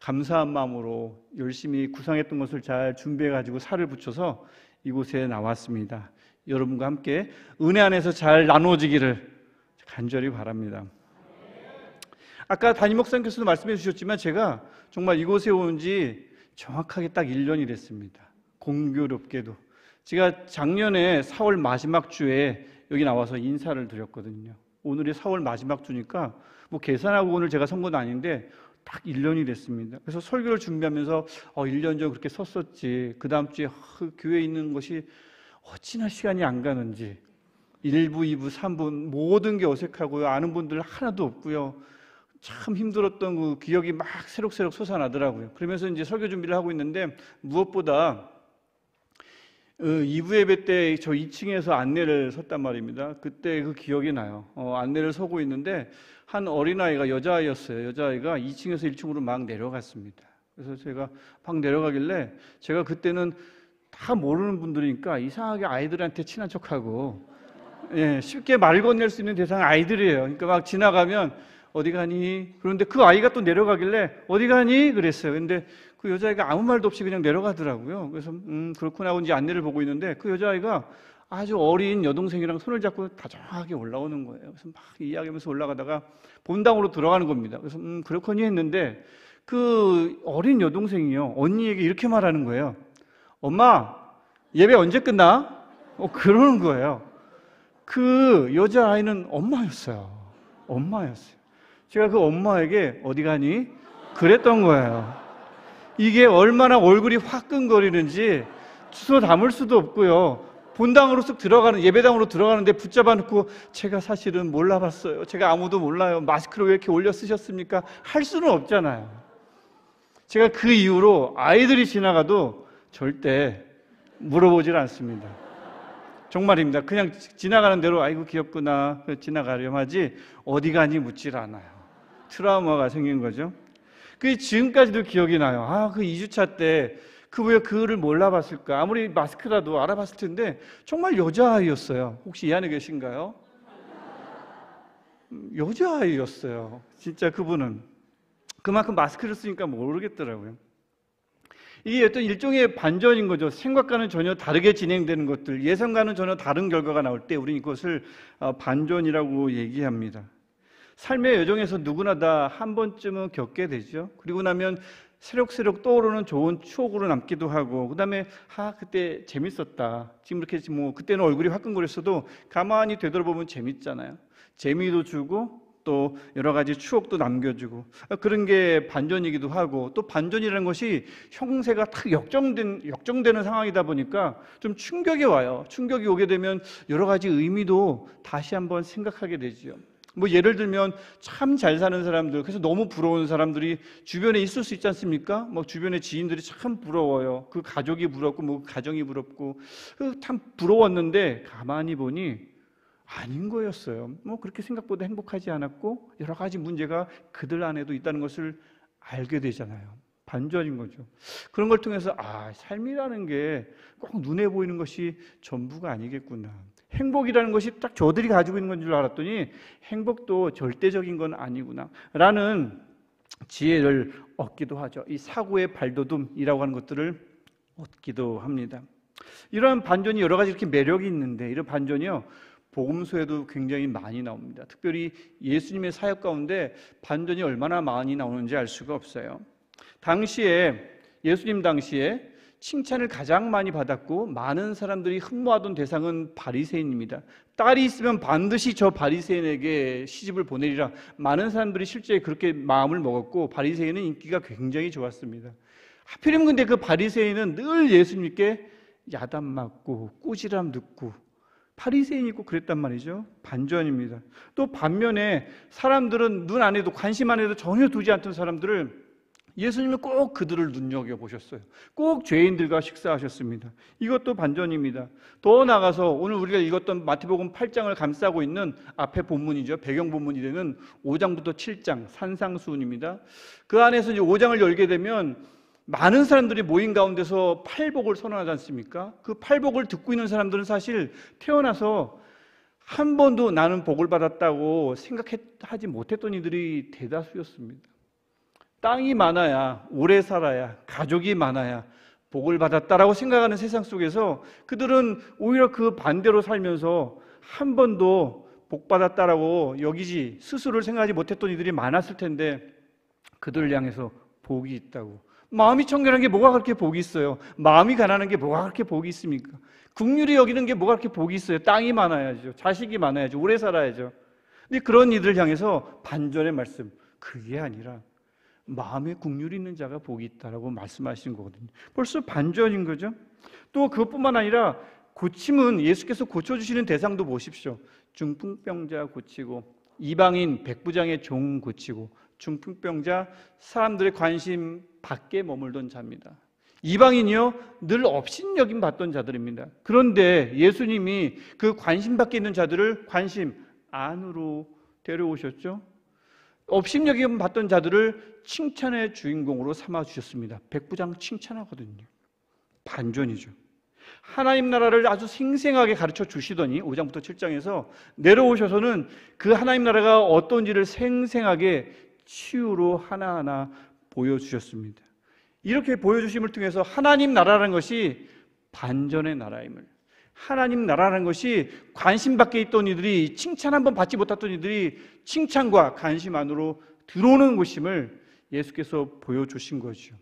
E: 감사한 마음으로 열심히 구상했던 것을 잘 준비해가지고 살을 붙여서 이곳에 나왔습니다. 여러분과 함께 은혜 안에서 잘 나누어지기를 간절히 바랍니다. 아까 담임 목사님께서도 말씀해 주셨지만 제가 정말 이곳에 온 지 정확하게 딱 1년이 됐습니다. 공교롭게도 제가 작년에 4월 마지막 주에 여기 나와서 인사를 드렸거든요. 오늘이 4월 마지막 주니까 뭐 계산하고 오늘 제가 선 건 아닌데 딱 1년이 됐습니다. 그래서 설교를 준비하면서 1년 전 그렇게 섰었지, 그 다음 주에 교회에 있는 것이 어찌나 시간이 안 가는지 1부, 2부, 3부 모든 게 어색하고요. 아는 분들 하나도 없고요. 참 힘들었던 그 기억이 막 새록새록 솟아나더라고요. 그러면서 이제 설교 준비를 하고 있는데 무엇보다 2부 예배 때 저 2층에서 안내를 섰단 말입니다. 그때 그 기억이 나요. 안내를 서고 있는데 한 어린아이가 여자아이였어요. 여자아이가 2층에서 1층으로 막 내려갔습니다. 그래서 제가 막 내려가길래 제가 그때는 다 모르는 분들이니까 이상하게 아이들한테 친한 척하고 쉽게 말 건넬 수 있는 대상은 아이들이에요. 그러니까 막 지나가면 어디 가니? 그런데 그 아이가 또 내려가길래 어디 가니? 그랬어요. 근데 그 여자아이가 아무 말도 없이 그냥 내려가더라고요. 그래서 그렇구나 하고 이제 안내를 보고 있는데 그 여자아이가 아주 어린 여동생이랑 손을 잡고 다정하게 올라오는 거예요. 그래서 막 이야기하면서 올라가다가 본당으로 들어가는 겁니다. 그래서 그렇거니 했는데 그 어린 여동생이요, 언니에게 이렇게 말하는 거예요. 엄마, 예배 언제 끝나? 그러는 거예요. 그 여자아이는 엄마였어요. 제가 그 엄마에게 어디 가니? 그랬던 거예요. 이게 얼마나 얼굴이 화끈거리는지 주워 담을 수도 없고요. 본당으로 쓱 들어가는, 예배당으로 들어가는데 붙잡아 놓고 제가 사실은 몰라봤어요. 제가 아무도 몰라요. 마스크를 왜 이렇게 올려 쓰셨습니까? 할 수는 없잖아요. 제가 그 이후로 아이들이 지나가도 절대 물어보질 않습니다. 정말입니다. 그냥 지나가는 대로 아이고 귀엽구나 지나가렴 하지 어디 가니 묻질 않아요. 트라우마가 생긴 거죠. 그게 지금까지도 기억이 나요. 그 2주차 때 그 왜 그를 몰라봤을까? 아무리 마스크라도 알아봤을 텐데 정말 여자아이였어요. 혹시 이 안에 계신가요? 여자아이였어요. 진짜 그분은 그만큼 마스크를 쓰니까 모르겠더라고요. 이게 어떤 일종의 반전인 거죠. 생각과는 전혀 다르게 진행되는 것들, 예상과는 전혀 다른 결과가 나올 때 우리는 이것을 반전이라고 얘기합니다. 삶의 여정에서 누구나 다 한 번쯤은 겪게 되죠. 그리고 나면 새록새록 떠오르는 좋은 추억으로 남기도 하고, 그 다음에 그때 재밌었다. 지금 이렇게 그때는 얼굴이 화끈거렸어도 가만히 되돌아보면 재밌잖아요. 재미도 주고 또 여러 가지 추억도 남겨주고, 그런 게 반전이기도 하고, 또 반전이라는 것이 형세가 탁 역정되는 상황이다 보니까 좀 충격이 와요. 충격이 오게 되면 여러 가지 의미도 다시 한번 생각하게 되죠. 예를 들면 참 잘 사는 사람들, 그래서 너무 부러운 사람들이 주변에 있을 수 있지 않습니까? 주변의 지인들이 참 부러워요. 그 가족이 부럽고 그 가정이 부럽고 참 부러웠는데 가만히 보니 아닌 거였어요. 그렇게 생각보다 행복하지 않았고 여러 가지 문제가 그들 안에도 있다는 것을 알게 되잖아요. 반전인 거죠. 그런 걸 통해서 삶이라는 게 꼭 눈에 보이는 것이 전부가 아니겠구나. 행복이라는 것이 딱 저들이 가지고 있는 건 줄 알았더니 행복도 절대적인 건 아니구나 라는 지혜를 얻기도 하죠. 이 사고의 발돋움이라고 하는 것들을 얻기도 합니다. 이러한 반전이 여러 가지 이렇게 매력이 있는데, 이런 반전이요 복음서에도 굉장히 많이 나옵니다. 특별히 예수님의 사역 가운데 반전이 얼마나 많이 나오는지 알 수가 없어요. 예수님 당시에 칭찬을 가장 많이 받았고 많은 사람들이 흠모하던 대상은 바리새인입니다. 딸이 있으면 반드시 저 바리새인에게 시집을 보내리라. 많은 사람들이 실제 그렇게 마음을 먹었고 바리새인은 인기가 굉장히 좋았습니다. 하필이면 근데 그 바리새인은 늘 예수님께 야단 맞고 꾸지람 듣고 바리새인이 있고 그랬단 말이죠. 반전입니다. 또 반면에 사람들은 눈 안 해도 관심 안 해도 전혀 두지 않던 사람들을 예수님은 꼭 그들을 눈여겨보셨어요. 꼭 죄인들과 식사하셨습니다. 이것도 반전입니다. 더 나아가서 오늘 우리가 읽었던 마태복음 8장을 감싸고 있는 앞에 본문이죠. 배경 본문이 되는 5장부터 7장 산상수훈입니다. 그 안에서 이제 5장을 열게 되면 많은 사람들이 모인 가운데서 팔복을 선언하지 않습니까? 그 팔복을 듣고 있는 사람들은 사실 태어나서 한 번도 나는 복을 받았다고 생각하지 못했던 이들이 대다수였습니다. 땅이 많아야, 오래 살아야, 가족이 많아야 복을 받았다라고 생각하는 세상 속에서 그들은 오히려 그 반대로 살면서 한 번도 복 받았다라고 여기지 스스로를 생각하지 못했던 이들이 많았을 텐데 그들을 향해서 복이 있다고. 마음이 청결한 게 뭐가 그렇게 복이 있어요? 마음이 가난한 게 뭐가 그렇게 복이 있습니까? 긍휼히 여기는 게 뭐가 그렇게 복이 있어요? 땅이 많아야죠. 자식이 많아야죠. 오래 살아야죠. 근데 그런 이들을 향해서 반전의 말씀, 그게 아니라 마음에 긍휼이 있는 자가 복이 있다라고 말씀하시는 거거든요. 벌써 반전인 거죠. 또 그것뿐만 아니라 고침은 예수께서 고쳐주시는 대상도 보십시오. 중풍병자 고치고, 이방인 백부장의 종 고치고, 중풍병자 사람들의 관심 밖에 머물던 자입니다. 이방인이요 늘 업신여김 받던 자들입니다. 그런데 예수님이 그 관심 밖에 있는 자들을 관심 안으로 데려오셨죠. 업신여김 받던 자들을 칭찬의 주인공으로 삼아주셨습니다. 백부장 칭찬하거든요. 반전이죠. 하나님 나라를 아주 생생하게 가르쳐 주시더니 5장부터 7장에서 내려오셔서는 그 하나님 나라가 어떤지를 생생하게 치유로 하나하나 보여주셨습니다. 이렇게 보여주심을 통해서 하나님 나라라는 것이 반전의 나라임을, 하나님 나라라는 것이 관심 밖에 있던 이들이, 칭찬 한번 받지 못했던 이들이 칭찬과 관심 안으로 들어오는 것임을 예수께서 보여주신 거죠.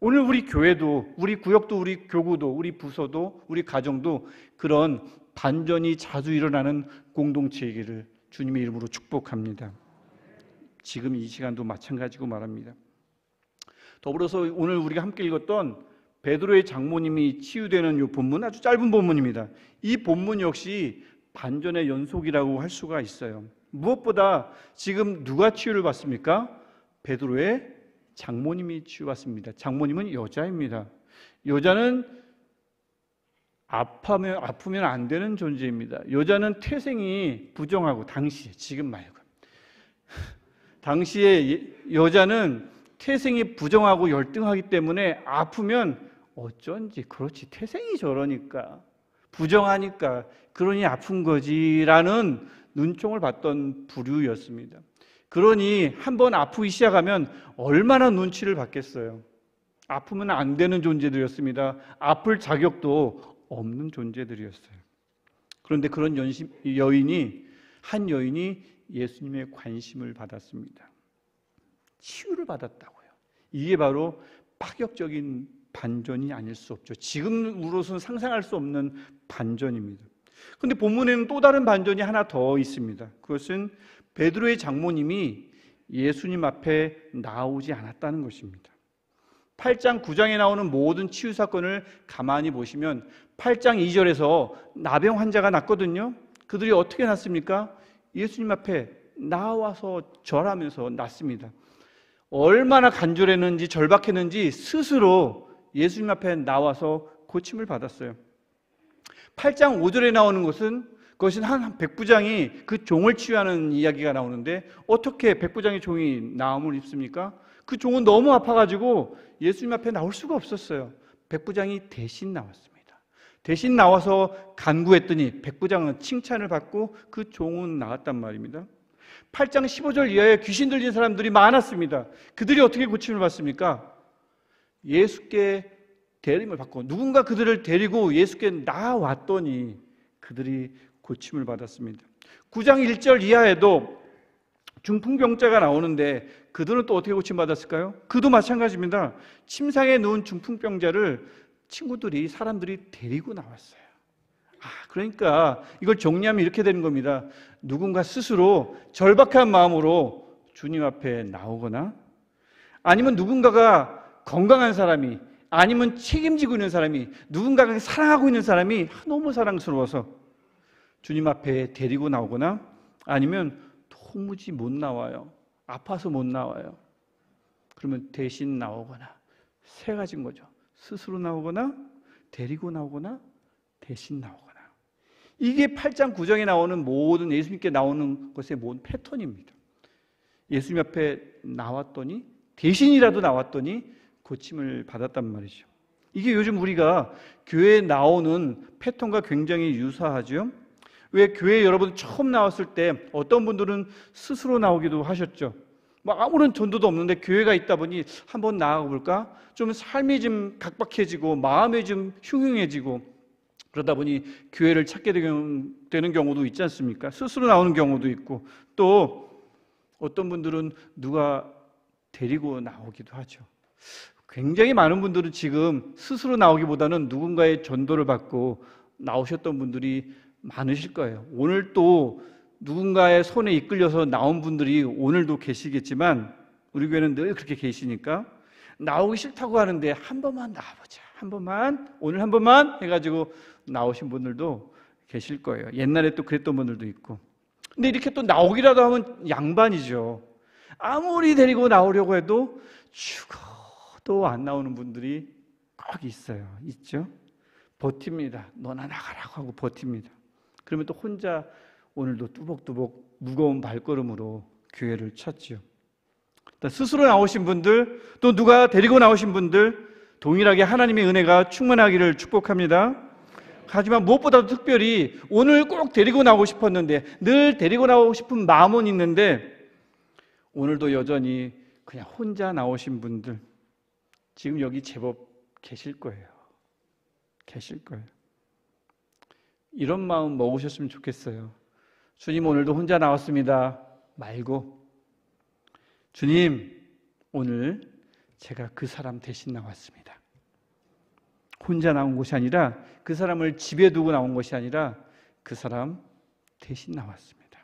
E: 오늘 우리 교회도, 우리 구역도, 우리 교구도, 우리 부서도, 우리 가정도 그런 반전이 자주 일어나는 공동체이기를 주님의 이름으로 축복합니다. 지금 이 시간도 마찬가지고 말합니다. 더불어서 오늘 우리가 함께 읽었던 베드로의 장모님이 치유되는 이 본문, 아주 짧은 본문입니다. 이 본문 역시 반전의 연속이라고 할 수가 있어요. 무엇보다 지금 누가 치유를 받습니까? 베드로의 장모님이 치유받습니다. 장모님은 여자입니다. 여자는 아프면 안 되는 존재입니다. 여자는 태생이 부정하고, 당시에, 지금 말고 당시에 여자는 태생이 부정하고 열등하기 때문에 아프면 어쩐지, 그렇지, 태생이 저러니까, 부정하니까 그러니 아픈 거지라는 눈총을 받던 부류였습니다. 그러니 한번 아프기 시작하면 얼마나 눈치를 받겠어요. 아프면 안 되는 존재들이었습니다. 아플 자격도 없는 존재들이었어요. 그런데 그런 한 여인이 예수님의 관심을 받았습니다. 치유를 받았다고요. 이게 바로 파격적인 반전이 아닐 수 없죠. 지금으로서는 상상할 수 없는 반전입니다. 그런데 본문에는 또 다른 반전이 하나 더 있습니다. 그것은 베드로의 장모님이 예수님 앞에 나오지 않았다는 것입니다. 8장 9장에 나오는 모든 치유 사건을 가만히 보시면 8장 2절에서 나병 환자가 났거든요. 그들이 어떻게 났습니까? 예수님 앞에 나와서 절하면서 났습니다. 얼마나 간절했는지 절박했는지 스스로 예수님 앞에 나와서 고침을 받았어요. 8장 5절에 나오는 그것은 한 백부장이 그 종을 치유하는 이야기가 나오는데, 어떻게 백부장의 종이 나음을 입습니까? 그 종은 너무 아파가지고 예수님 앞에 나올 수가 없었어요. 백부장이 대신 나왔습니다. 대신 나와서 간구했더니 백부장은 칭찬을 받고 그 종은 나왔단 말입니다. 8장 15절 이하에 귀신 들린 사람들이 많았습니다. 그들이 어떻게 고침을 받습니까? 예수께 데림을 받고, 누군가 그들을 데리고 예수께 나왔더니 그들이 고침을 받았습니다. 9장 1절 이하에도 중풍병자가 나오는데 그들은 또 어떻게 고침받았을까요? 그도 마찬가지입니다. 침상에 누운 중풍병자를 친구들이, 사람들이 데리고 나왔어요. 그러니까 이걸 정리하면 이렇게 되는 겁니다. 누군가 스스로 절박한 마음으로 주님 앞에 나오거나, 아니면 누군가가 건강한 사람이, 아니면 책임지고 있는 사람이, 누군가가 사랑하고 있는 사람이 너무 사랑스러워서 주님 앞에 데리고 나오거나, 아니면 도무지 못 나와요. 아파서 못 나와요. 그러면 대신 나오거나, 세 가지인 거죠. 스스로 나오거나, 데리고 나오거나, 대신 나오거나. 이게 8장 9장에 나오는 모든, 예수님께 나오는 것의 모든 패턴입니다. 예수님 앞에 나왔더니, 대신이라도 나왔더니 고침을 받았단 말이죠. 이게 요즘 우리가 교회에 나오는 패턴과 굉장히 유사하죠. 왜 교회에 여러분 처음 나왔을 때 어떤 분들은 스스로 나오기도 하셨죠. 아무런 전도도 없는데 교회가 있다 보니 한번 나아가 볼까? 좀 삶이 좀 각박해지고 마음이 좀 흉흉해지고, 그러다 보니 교회를 찾게 되는 경우도 있지 않습니까? 스스로 나오는 경우도 있고, 또 어떤 분들은 누가 데리고 나오기도 하죠. 굉장히 많은 분들은 지금 스스로 나오기보다는 누군가의 전도를 받고 나오셨던 분들이 많으실 거예요. 오늘 또 누군가의 손에 이끌려서 나온 분들이 오늘도 계시겠지만, 우리 교회는 늘 그렇게 계시니까 나오기 싫다고 하는데 한 번만 나와보자, 한 번만, 오늘 한 번만 해가지고 나오신 분들도 계실 거예요. 옛날에 또 그랬던 분들도 있고. 근데 이렇게 또 나오기라도 하면 양반이죠. 아무리 데리고 나오려고 해도 죽어도 안 나오는 분들이 꼭 있어요. 있죠? 버팁니다. 너나 나가라고 하고 버팁니다. 그러면 또 혼자 오늘도 뚜벅뚜벅 무거운 발걸음으로 교회를 찾지요. 스스로 나오신 분들, 또 누가 데리고 나오신 분들, 동일하게 하나님의 은혜가 충만하기를 축복합니다. 하지만 무엇보다도 특별히 오늘 꼭 데리고 나오고 싶었는데, 늘 데리고 나오고 싶은 마음은 있는데 오늘도 여전히 그냥 혼자 나오신 분들, 지금 여기 제법 계실 거예요. 계실 거예요. 이런 마음 먹으셨으면 좋겠어요. 주님, 오늘도 혼자 나왔습니다 말고, 주님, 오늘 제가 그 사람 대신 나왔습니다. 혼자 나온 것이 아니라, 그 사람을 집에 두고 나온 것이 아니라 그 사람 대신 나왔습니다.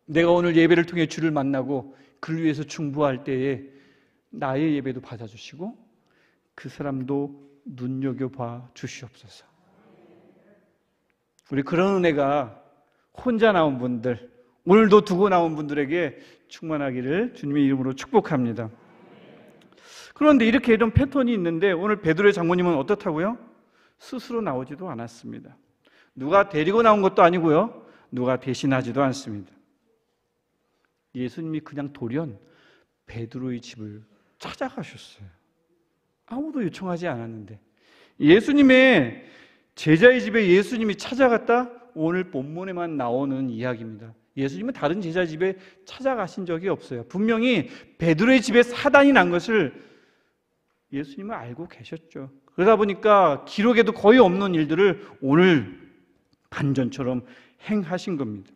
E: 내가 오늘 예배를 통해 주를 만나고 그를 위해서 중보할 때에 나의 예배도 받아주시고 그 사람도 눈여겨봐 주시옵소서. 우리 그런 은혜가 혼자 나온 분들, 오늘도 두고 나온 분들에게 충만하기를 주님의 이름으로 축복합니다. 그런데 이렇게 이런 패턴이 있는데, 오늘 베드로의 장모님은 어떻다고요? 스스로 나오지도 않았습니다. 누가 데리고 나온 것도 아니고요, 누가 대신하지도 않습니다. 예수님이 그냥 돌연 베드로의 집을 찾아가셨어요. 아무도 요청하지 않았는데. 예수님의 제자의 집에 예수님이 찾아갔다? 오늘 본문에만 나오는 이야기입니다. 예수님은 다른 제자 집에 찾아가신 적이 없어요. 분명히 베드로의 집에 사단이 난 것을 예수님은 알고 계셨죠. 그러다 보니까 기록에도 거의 없는 일들을 오늘 반전처럼 행하신 겁니다.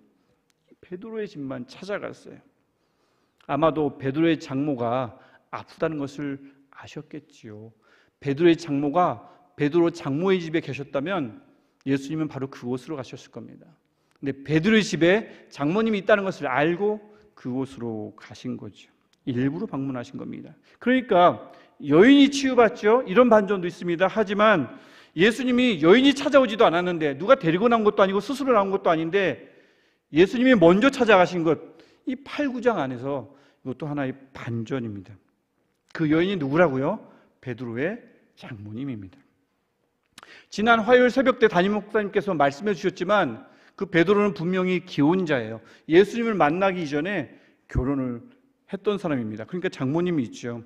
E: 베드로의 집만 찾아갔어요. 아마도 베드로의 장모가 아프다는 것을 아셨겠지요. 베드로의 장모가 베드로 장모의 집에 계셨다면 예수님은 바로 그곳으로 가셨을 겁니다. 근데 베드로의 집에 장모님이 있다는 것을 알고 그곳으로 가신 거죠. 일부러 방문하신 겁니다. 그러니까 여인이 치유받죠. 이런 반전도 있습니다. 하지만 예수님이 여인이 찾아오지도 않았는데, 누가 데리고 나온 것도 아니고 스스로 나온 것도 아닌데 예수님이 먼저 찾아가신 것, 이 8, 9장 안에서 이것도 하나의 반전입니다. 그 여인이 누구라고요? 베드로의 장모님입니다. 지난 화요일 새벽 때 담임 목사님께서 말씀해 주셨지만 그 베드로는 분명히 기혼자예요. 예수님을 만나기 이전에 결혼을 했던 사람입니다. 그러니까 장모님이 있죠.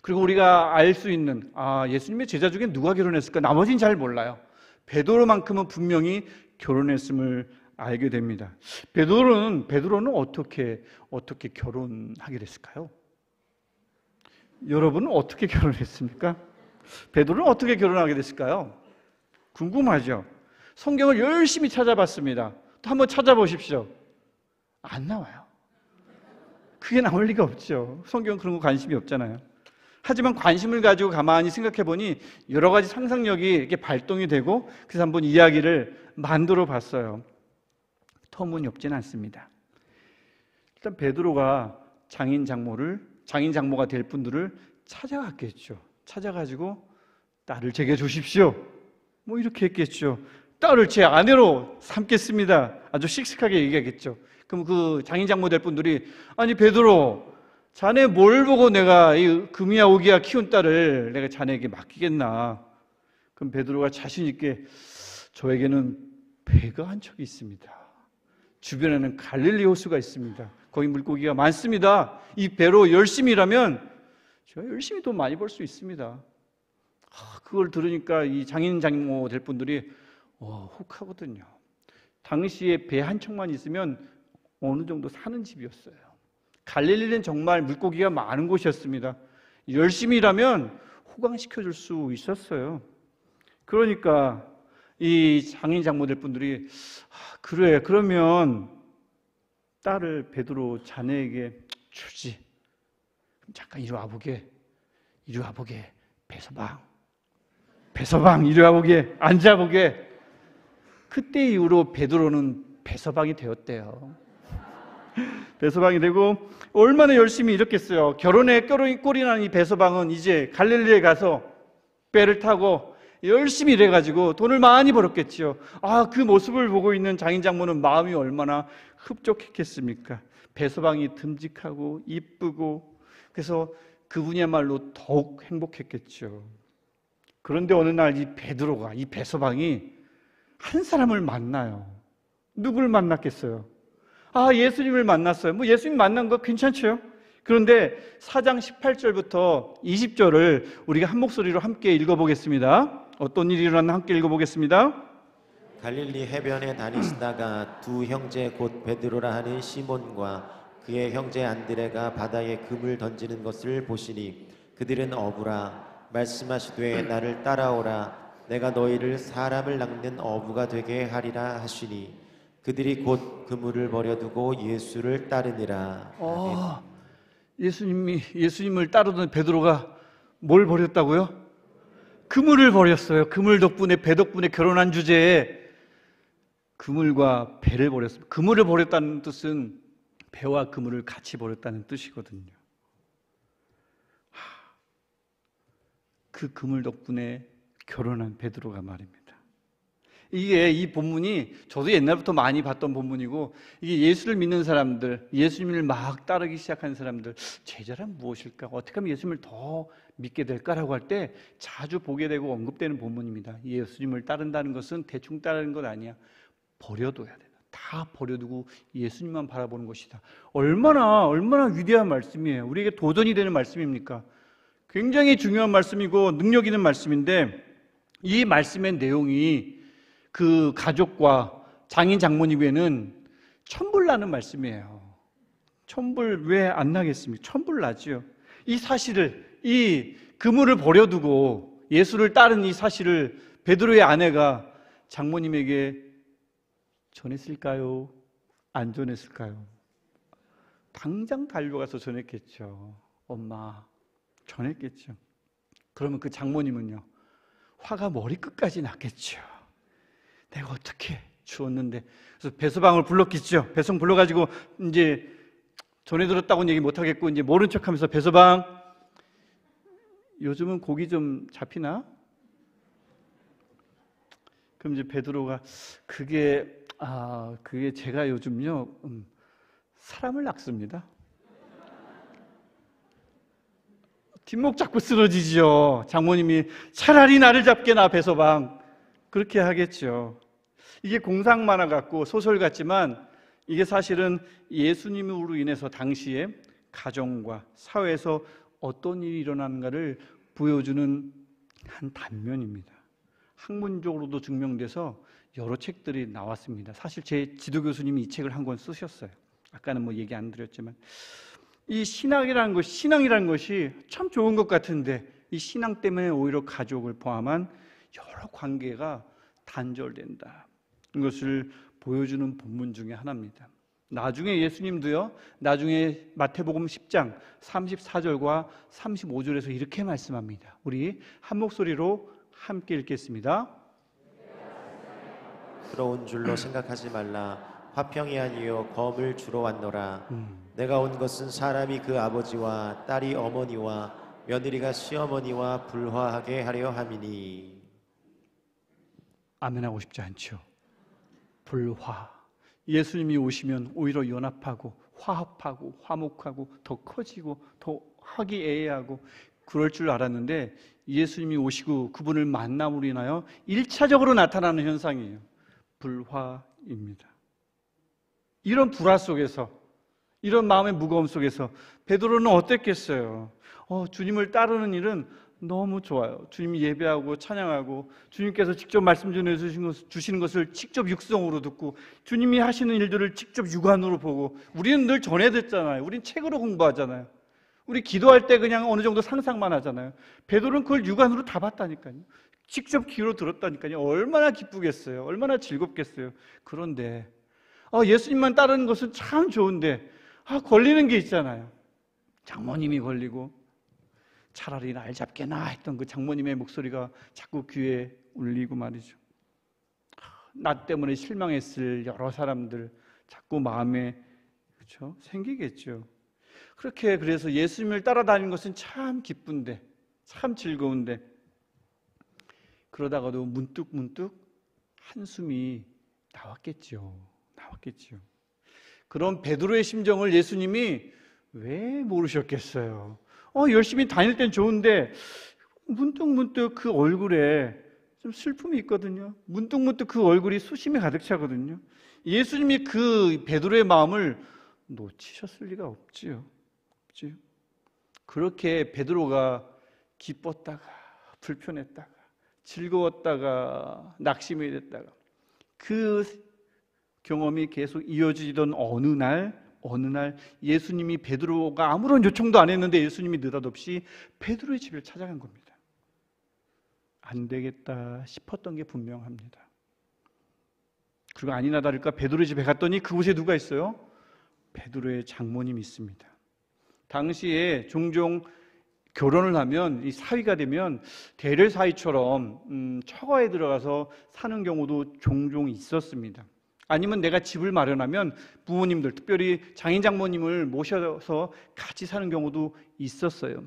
E: 그리고 우리가 알 수 있는, 예수님의 제자 중에 누가 결혼했을까? 나머지는 잘 몰라요. 베드로만큼은 분명히 결혼했음을 알게 됩니다. 베드로는 어떻게 결혼하게 됐을까요? 여러분은 어떻게 결혼했습니까? 베드로는 어떻게 결혼하게 됐을까요? 궁금하죠? 성경을 열심히 찾아봤습니다. 또 한번 찾아보십시오. 안 나와요. 그게 나올 리가 없죠. 성경은 그런 거 관심이 없잖아요. 하지만 관심을 가지고 가만히 생각해 보니 여러 가지 상상력이 이렇게 발동이 되고, 그래서 한번 이야기를 만들어 봤어요. 터무니없진 않습니다. 일단 베드로가 장인 장모가 될 분들을 찾아갔겠죠. 찾아가지고 딸을 제게 주십시오, 뭐 이렇게 했겠죠. 딸을 제 아내로 삼겠습니다, 아주 씩씩하게 얘기하겠죠. 그럼 그 장인 장모 될 분들이, 아니 베드로, 자네 뭘 보고 내가 이 금이야 오기야 키운 딸을 내가 자네에게 맡기겠나? 그럼 베드로가 자신 있게, 저에게는 배가 한 척이 있습니다. 주변에는 갈릴리 호수가 있습니다. 거기 물고기가 많습니다. 이 배로 열심히 일하면 제가 열심히 돈 많이 벌 수 있습니다. 그걸 들으니까 이 장인 장모 될 분들이 혹하거든요. 당시에 배 한 척만 있으면 어느 정도 사는 집이었어요. 갈릴리는 정말 물고기가 많은 곳이었습니다. 열심히 일하면 호강시켜줄 수 있었어요. 그러니까 이 장인 장모될 분들이, 그래, 그러면 딸을 베드로 자네에게 주지. 그럼 잠깐 이리 와보게. 배서방 이리 와보게. 앉아보게. 그때 이후로 베드로는 배서방이 되었대요. 배서방이 되고 얼마나 열심히 일했겠어요. 결혼에 꼴이 난 이 배서방은 이제 갈릴리에 가서 배를 타고 열심히 일해가지고 돈을 많이 벌었겠죠. 그 모습을 보고 있는 장인 장모는 마음이 얼마나 흡족했겠습니까? 배서방이 듬직하고 이쁘고, 그래서 그분이야말로 더욱 행복했겠죠. 그런데 어느 날 이 베드로가, 이 배서방이 한 사람을 만나요. 누굴 만났겠어요? 예수님을 만났어요. 뭐 예수님 만난 거 괜찮죠? 그런데 4장 18절부터 20절을 우리가 한 목소리로 함께 읽어보겠습니다. 어떤 일이 일어났나 함께 읽어보겠습니다.
F: 갈릴리 해변에 다니시다가 두 형제 곧 베드로라 하는 시몬과 그의 형제 안드레가 바다에 금을 던지는 것을 보시니 그들은 어부라. 말씀하시되 나를 따라오라. 내가 너희를 사람을 낚는 어부가 되게 하리라 하시니 그들이 곧 그물을 버려두고 예수를 따르니라.
E: 예수님을 따르던 베드로가 뭘 버렸다고요? 그물을 버렸어요. 그물 덕분에, 배 덕분에 결혼한 주제에 그물과 배를 버렸습니다. 그물을 버렸다는 뜻은 배와 그물을 같이 버렸다는 뜻이거든요. 그 그물 덕분에 결혼한 베드로가 말입니다. 이 본문이 저도 옛날부터 많이 봤던 본문이고, 이게 예수를 믿는 사람들, 예수님을 막 따르기 시작한 사람들, 제자란 무엇일까? 어떻게 하면 예수님을 더 믿게 될까라고 할 때 자주 보게 되고 언급되는 본문입니다. 예수님을 따른다는 것은 대충 따르는 것 아니야. 버려둬야 된다. 다 버려두고 예수님만 바라보는 것이다. 얼마나 위대한 말씀이에요. 우리에게 도전이 되는 말씀입니까? 굉장히 중요한 말씀이고 능력 있는 말씀인데, 이 말씀의 내용이 그 가족과 장인 장모님에게는 천불 나는 말씀이에요. 천불 왜 안 나겠습니까? 천불 나지요. 이 사실을, 이 그물을 버려두고 예수를 따른 이 사실을 베드로의 아내가 장모님에게 전했을까요? 안 전했을까요? 당장 달려가서 전했겠죠. 엄마, 전했겠죠. 그러면 그 장모님은요, 화가 머리끝까지 났겠죠. 내가 어떻게 주었는데. 그래서 배서방을 불렀겠죠. 배송 불러가지고 이제 전해 들었다고는 얘기 못하겠고, 이제 모른 척하면서, 배서방, 요즘은 고기 좀 잡히나? 그럼 이제 베드로가, 그게 제가 요즘요 사람을 낚습니다. 뒷목 잡고 쓰러지죠. 장모님이 차라리 나를 잡게나 배서방, 그렇게 하겠죠. 이게 공상 만화 같고 소설 같지만 이게 사실은 예수님으로 인해서 당시에 가정과 사회에서 어떤 일이 일어나는가를 보여주는 한 단면입니다. 학문적으로도 증명돼서 여러 책들이 나왔습니다. 사실 제 지도 교수님이 이 책을 한 권 쓰셨어요. 아까는 뭐 얘기 안 드렸지만, 이 신앙이라는 것이 참 좋은 것 같은데, 이 신앙 때문에 오히려 가족을 포함한 여러 관계가 단절된다. 이것을 보여주는 본문 중에 하나입니다. 나중에 예수님도요, 나중에 마태복음 10장 34절과 35절에서 이렇게 말씀합니다. 우리 한 목소리로 함께 읽겠습니다.
F: 부러운 줄로 생각하지 말라. 화평이 아니요 검을 주러 왔노라. 내가 온 것은 사람이 그 아버지와 딸이 어머니와 며느리가 시어머니와 불화하게 하려 함이니.
E: 아멘하고 싶지 않죠. 불화. 예수님이 오시면 오히려 연합하고 화합하고 화목하고 더 커지고 더 화기애애하고 그럴 줄 알았는데, 예수님이 오시고 그분을 만남으로 인하여 1차적으로 나타나는 현상이에요. 불화입니다. 이런 불화 속에서, 이런 마음의 무거움 속에서 베드로는 어땠겠어요? 주님을 따르는 일은 너무 좋아요. 주님이 예배하고 찬양하고 주님께서 직접 말씀 전해주시는 것을 직접 육성으로 듣고 주님이 하시는 일들을 직접 육안으로 보고, 우리는 늘 전해 듣잖아요. 우린 책으로 공부하잖아요. 우리 기도할 때 그냥 어느 정도 상상만 하잖아요. 베드로는 그걸 육안으로 다 봤다니까요. 직접 귀로 들었다니까요. 얼마나 기쁘겠어요. 얼마나 즐겁겠어요. 그런데 예수님만 따르는 것은 참 좋은데 걸리는 게 있잖아요. 장모님이 걸리고, 차라리 날 잡게나 했던 그 장모님의 목소리가 자꾸 귀에 울리고 말이죠. 나 때문에 실망했을 여러 사람들 자꾸 마음에 그렇죠? 생기겠죠. 그렇게 그래서 예수님을 따라다니는 것은 참 기쁜데, 참 즐거운데, 그러다가도 문득 한숨이 나왔겠죠. 그런 베드로의 심정을 예수님이 왜 모르셨겠어요? 열심히 다닐 땐 좋은데 문득 그 얼굴에 좀 슬픔이 있거든요. 문득 그 얼굴이 수심이 가득 차거든요. 예수님이 그 베드로의 마음을 놓치셨을 리가 없지요. 그렇게 베드로가 기뻤다가 불편했다가 즐거웠다가 낙심이 됐다가 그 경험이 계속 이어지던 어느 날 예수님이, 베드로가 아무런 요청도 안 했는데 예수님이 느닷없이 베드로의 집을 찾아간 겁니다. 안 되겠다 싶었던 게 분명합니다. 그리고 아니나 다를까 베드로의 집에 갔더니 그곳에 누가 있어요? 베드로의 장모님이 있습니다. 당시에 종종 결혼을 하면, 이 사위가 되면 대를 사위처럼 처가에 들어가서 사는 경우도 종종 있었습니다. 아니면 내가 집을 마련하면 부모님들, 특별히 장인 장모님을 모셔서 같이 사는 경우도 있었어요.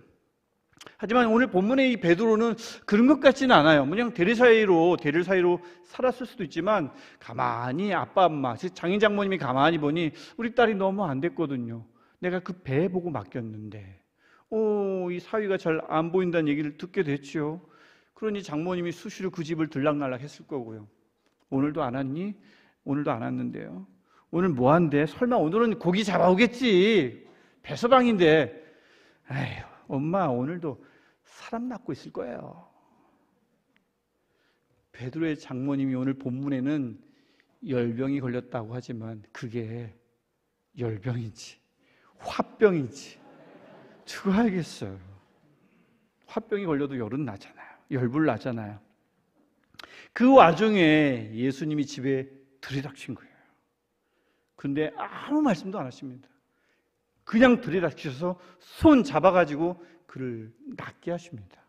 E: 하지만 오늘 본문의 이 베드로는 그런 것 같지는 않아요. 그냥 대를 사이로 살았을 수도 있지만, 가만히 아빠, 엄마, 장인 장모님이 가만히 보니 우리 딸이 너무 안 됐거든요. 내가 그 배 보고 맡겼는데 이 사위가 잘 안 보인다는 얘기를 듣게 됐죠. 그러니 장모님이 수시로 그 집을 들락날락 했을 거고요. 오늘도 안 왔니? 오늘도 안 왔는데요. 오늘 뭐 한대? 설마 오늘은 고기 잡아오겠지. 배서방인데. 에휴, 엄마 오늘도 사람 낳고 있을 거예요. 베드로의 장모님이 오늘 본문에는 열병이 걸렸다고 하지만 그게 열병인지 화병인지 누가 알겠어요. 화병이 걸려도 열은 나잖아요. 열불 나잖아요. 그 와중에 예수님이 집에 들이닥친 거예요. 근데 아무 말씀도 안 하십니다. 그냥 들이닥치셔서 손 잡아가지고 그를 낫게 하십니다.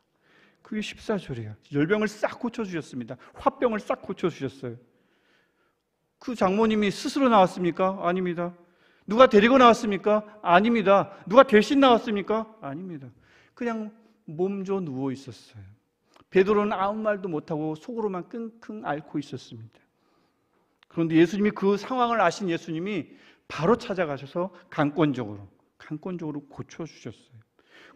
E: 그게 14절이에요. 열병을 싹 고쳐주셨습니다. 화병을 싹 고쳐주셨어요. 그 장모님이 스스로 나왔습니까? 아닙니다. 누가 데리고 나왔습니까? 아닙니다. 누가 대신 나왔습니까? 아닙니다. 그냥 몸져 누워 있었어요. 베드로는 아무 말도 못하고 속으로만 끙끙 앓고 있었습니다. 그런데 예수님이, 그 상황을 아신 예수님이 바로 찾아가셔서 강권적으로 고쳐주셨어요.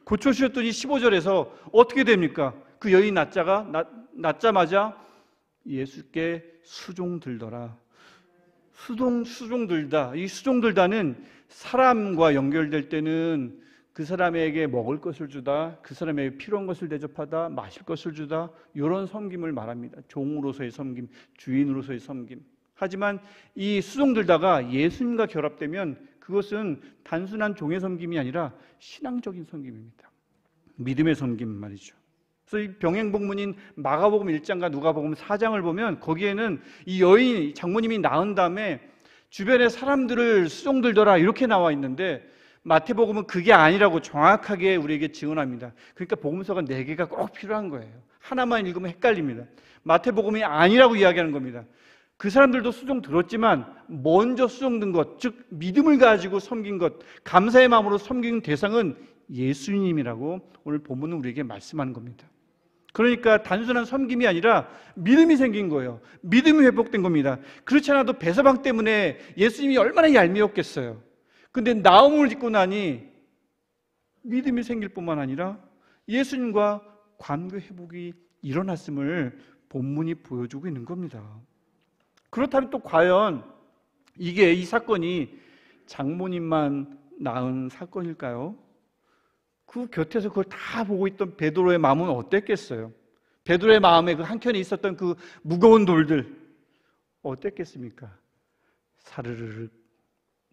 E: 고쳐주셨더니 15절에서 어떻게 됩니까? 그 여인 낳자마자 예수께 수종들더라. 수종들다. 이 수종들다는 사람과 연결될 때는 그 사람에게 먹을 것을 주다, 그 사람에게 필요한 것을 대접하다, 마실 것을 주다, 이런 섬김을 말합니다. 종으로서의 섬김, 주인으로서의 섬김. 하지만 이 수종들다가 예수님과 결합되면 그것은 단순한 종의 섬김이 아니라 신앙적인 섬김입니다. 믿음의 섬김 말이죠. 그래서 이 병행복문인 마가복음 1장과 누가복음 4장을 보면 거기에는 이 여인, 장모님이 낳은 다음에 주변의 사람들을 수종들더라 이렇게 나와 있는데 마태복음은 그게 아니라고 정확하게 우리에게 증언합니다. 그러니까 복음서가 4개가 꼭 필요한 거예요. 하나만 읽으면 헷갈립니다. 마태복음이 아니라고 이야기하는 겁니다. 그 사람들도 수종 들었지만 먼저 수종든 것, 즉 믿음을 가지고 섬긴 것, 감사의 마음으로 섬긴 대상은 예수님이라고 오늘 본문은 우리에게 말씀하는 겁니다. 그러니까 단순한 섬김이 아니라 믿음이 생긴 거예요. 믿음이 회복된 겁니다. 그렇지 않아도 베서방 때문에 예수님이 얼마나 얄미웠겠어요. 근데 나음을 입고 나니 믿음이 생길 뿐만 아니라 예수님과 관계 회복이 일어났음을 본문이 보여주고 있는 겁니다. 그렇다면 또 과연 이 사건이 장모님만 낳은 사건일까요? 그 곁에서 그걸 다 보고 있던 베드로의 마음은 어땠겠어요? 베드로의 마음에 그 한켠에 있었던 그 무거운 돌들 어땠겠습니까? 사르르르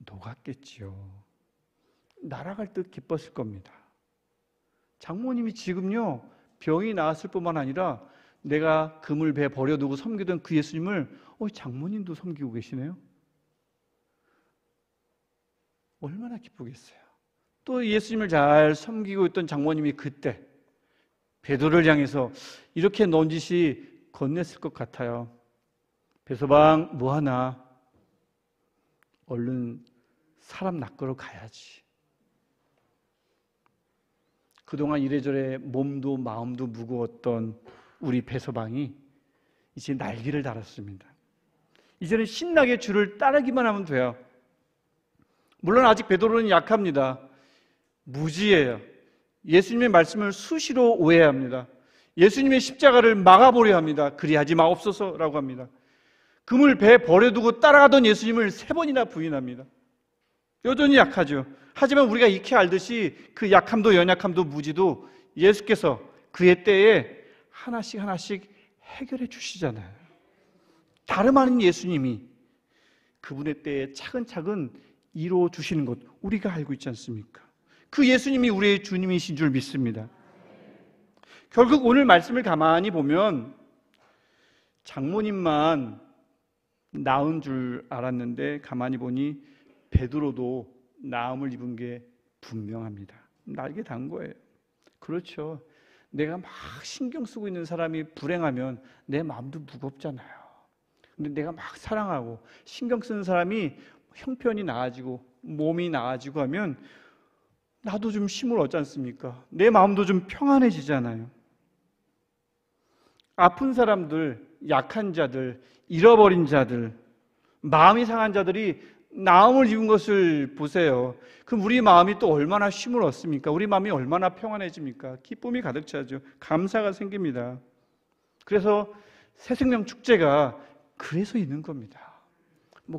E: 녹았겠지요. 날아갈 듯 기뻤을 겁니다. 장모님이 지금요 병이 나았을 뿐만 아니라 내가 금을 배 버려두고 섬기던 그 예수님을 장모님도 섬기고 계시네요. 얼마나 기쁘겠어요. 또 예수님을 잘 섬기고 있던 장모님이 그때 베드로를 향해서 이렇게 넌지시 건넸을 것 같아요. 베서방 뭐하나? 얼른 사람 낚으러 가야지. 그동안 이래저래 몸도 마음도 무거웠던 우리 베서방이 이제 날개를 달았습니다. 이제는 신나게 주를 따르기만 하면 돼요. 물론 아직 베드로는 약합니다. 무지해요. 예수님의 말씀을 수시로 오해합니다. 예수님의 십자가를 막아보려 합니다. 그리하지 마옵소서라고 합니다. 금을 배에 버려두고 따라가던 예수님을 3번이나 부인합니다. 여전히 약하죠. 하지만 우리가 익히 알듯이 그 약함도 연약함도 무지도 예수께서 그의 때에 하나씩 해결해 주시잖아요. 다름 아닌 예수님이 그분의 때에 차근차근 이루어 주시는 것 우리가 알고 있지 않습니까? 그 예수님이 우리의 주님이신 줄 믿습니다. 결국 오늘 말씀을 가만히 보면 장모님만 낳은 줄 알았는데 가만히 보니 베드로도 나음을 입은 게 분명합니다. 날개 단 거예요. 그렇죠. 내가 막 신경 쓰고 있는 사람이 불행하면 내 마음도 무겁잖아요. 근데 내가 막 사랑하고 신경 쓰는 사람이 형편이 나아지고 몸이 나아지고 하면 나도 좀 힘을 얻지 않습니까? 내 마음도 좀 평안해지잖아요. 아픈 사람들, 약한 자들, 잃어버린 자들, 마음이 상한 자들이 나음을 입은 것을 보세요. 그럼 우리 마음이 또 얼마나 힘을 얻습니까? 우리 마음이 얼마나 평안해집니까? 기쁨이 가득 차죠. 감사가 생깁니다. 그래서 새생명 축제가 그래서 있는 겁니다.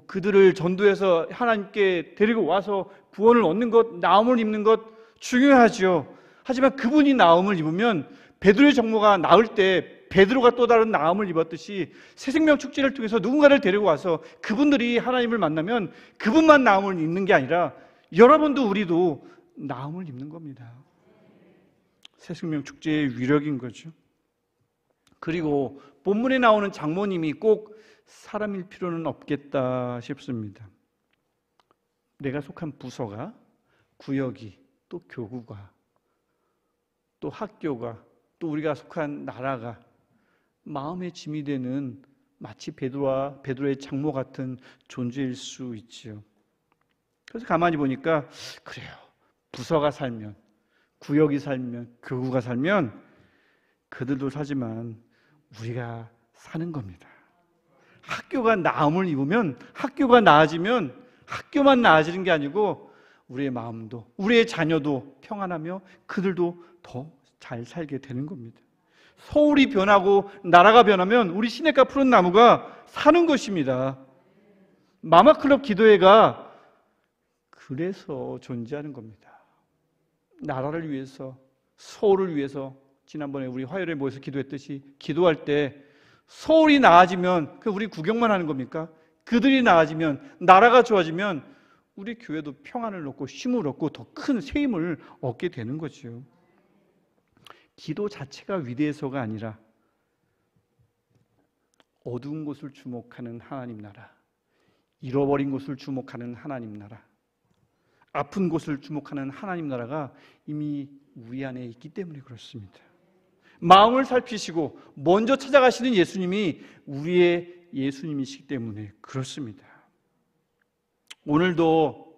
E: 그들을 전도해서 하나님께 데리고 와서 구원을 얻는 것, 나음을 입는 것 중요하죠. 하지만 그분이 나음을 입으면 베드로의 장모가 나을 때 베드로가 또 다른 나음을 입었듯이 새생명 축제를 통해서 누군가를 데리고 와서 그분들이 하나님을 만나면 그분만 나음을 입는 게 아니라 여러분도 우리도 나음을 입는 겁니다. 새생명 축제의 위력인 거죠. 그리고 본문에 나오는 장모님이 꼭 사람일 필요는 없겠다 싶습니다. 내가 속한 부서가, 구역이, 또 교구가, 또 학교가, 또 우리가 속한 나라가 마음의 짐이 되는 마치 베드로의 장모 같은 존재일 수 있지요. 그래서 가만히 보니까 그래요. 부서가 살면, 구역이 살면, 교구가 살면 그들도 사지만 우리가 사는 겁니다. 학교가 나음을 입으면, 학교가 나아지면 학교만 나아지는 게 아니고 우리의 마음도, 우리의 자녀도 평안하며 그들도 더 잘 살게 되는 겁니다. 서울이 변하고 나라가 변하면 우리 시냇가 푸른 나무가 사는 것입니다. 마마클럽 기도회가 그래서 존재하는 겁니다. 나라를 위해서, 서울을 위해서 지난번에 우리 화요일에 모여서 기도했듯이 기도할 때 서울이 나아지면 우리 구경만 하는 겁니까? 그들이 나아지면, 나라가 좋아지면 우리 교회도 평안을 얻고 힘을 얻고 더 큰 새 힘을 얻게 되는 거죠. 기도 자체가 위대해서가 아니라 어두운 곳을 주목하는 하나님 나라, 잃어버린 곳을 주목하는 하나님 나라, 아픈 곳을 주목하는 하나님 나라가 이미 우리 안에 있기 때문에 그렇습니다. 마음을 살피시고 먼저 찾아가시는 예수님이 우리의 예수님이시기 때문에 그렇습니다. 오늘도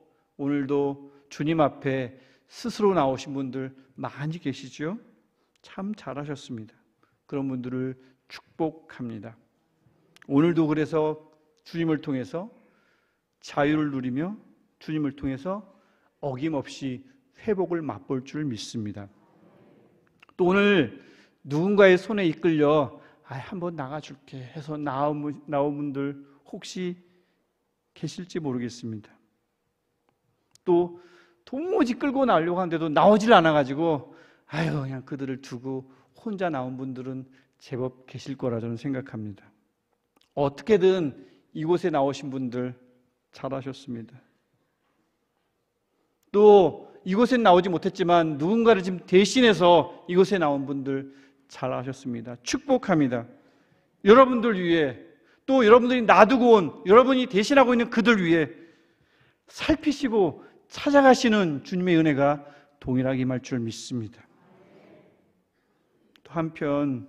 E: 주님 앞에 스스로 나오신 분들 많이 계시죠? 참 잘하셨습니다. 그런 분들을 축복합니다. 오늘도 그래서 주님을 통해서 자유를 누리며 주님을 통해서 어김없이 회복을 맛볼 줄 믿습니다. 또 오늘 누군가의 손에 이끌려 한번 나가줄게 해서 나온 분들 혹시 계실지 모르겠습니다. 또 도무지 끌고 나오려고 하는데도 나오질 않아가지고 그냥 그들을 두고 혼자 나온 분들은 제법 계실 거라 저는 생각합니다. 어떻게든 이곳에 나오신 분들 잘하셨습니다. 또 이곳에 나오지 못했지만 누군가를 지금 대신해서 이곳에 나온 분들 잘하셨습니다. 축복합니다. 여러분들 위해, 또 여러분들이 놔두고 온, 여러분이 대신하고 있는 그들 위해 살피시고 찾아가시는 주님의 은혜가 동일하게 임할 줄 믿습니다. 또 한편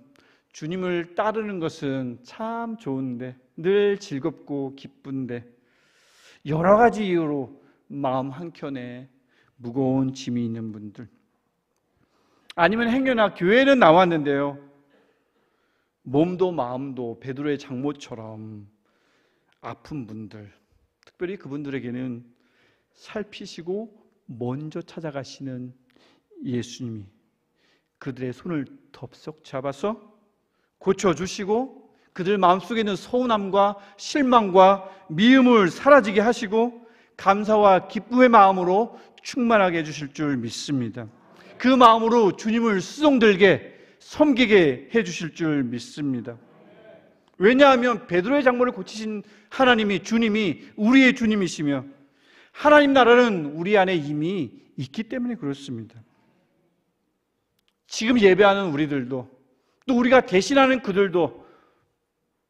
E: 주님을 따르는 것은 참 좋은데, 늘 즐겁고 기쁜데 여러 가지 이유로 마음 한켠에 무거운 짐이 있는 분들, 아니면 행여나 교회는 나왔는데요, 몸도 마음도 베드로의 장모처럼 아픈 분들, 특별히 그분들에게는 살피시고 먼저 찾아가시는 예수님이 그들의 손을 덥석 잡아서 고쳐주시고 그들 마음속에 있는 서운함과 실망과 미움을 사라지게 하시고 감사와 기쁨의 마음으로 충만하게 해주실 줄 믿습니다. 그 마음으로 주님을 수종들게 섬기게 해주실 줄 믿습니다. 왜냐하면 베드로의 장모를 고치신 하나님이, 주님이 우리의 주님이시며 하나님 나라는 우리 안에 이미 있기 때문에 그렇습니다. 지금 예배하는 우리들도, 또 우리가 대신하는 그들도,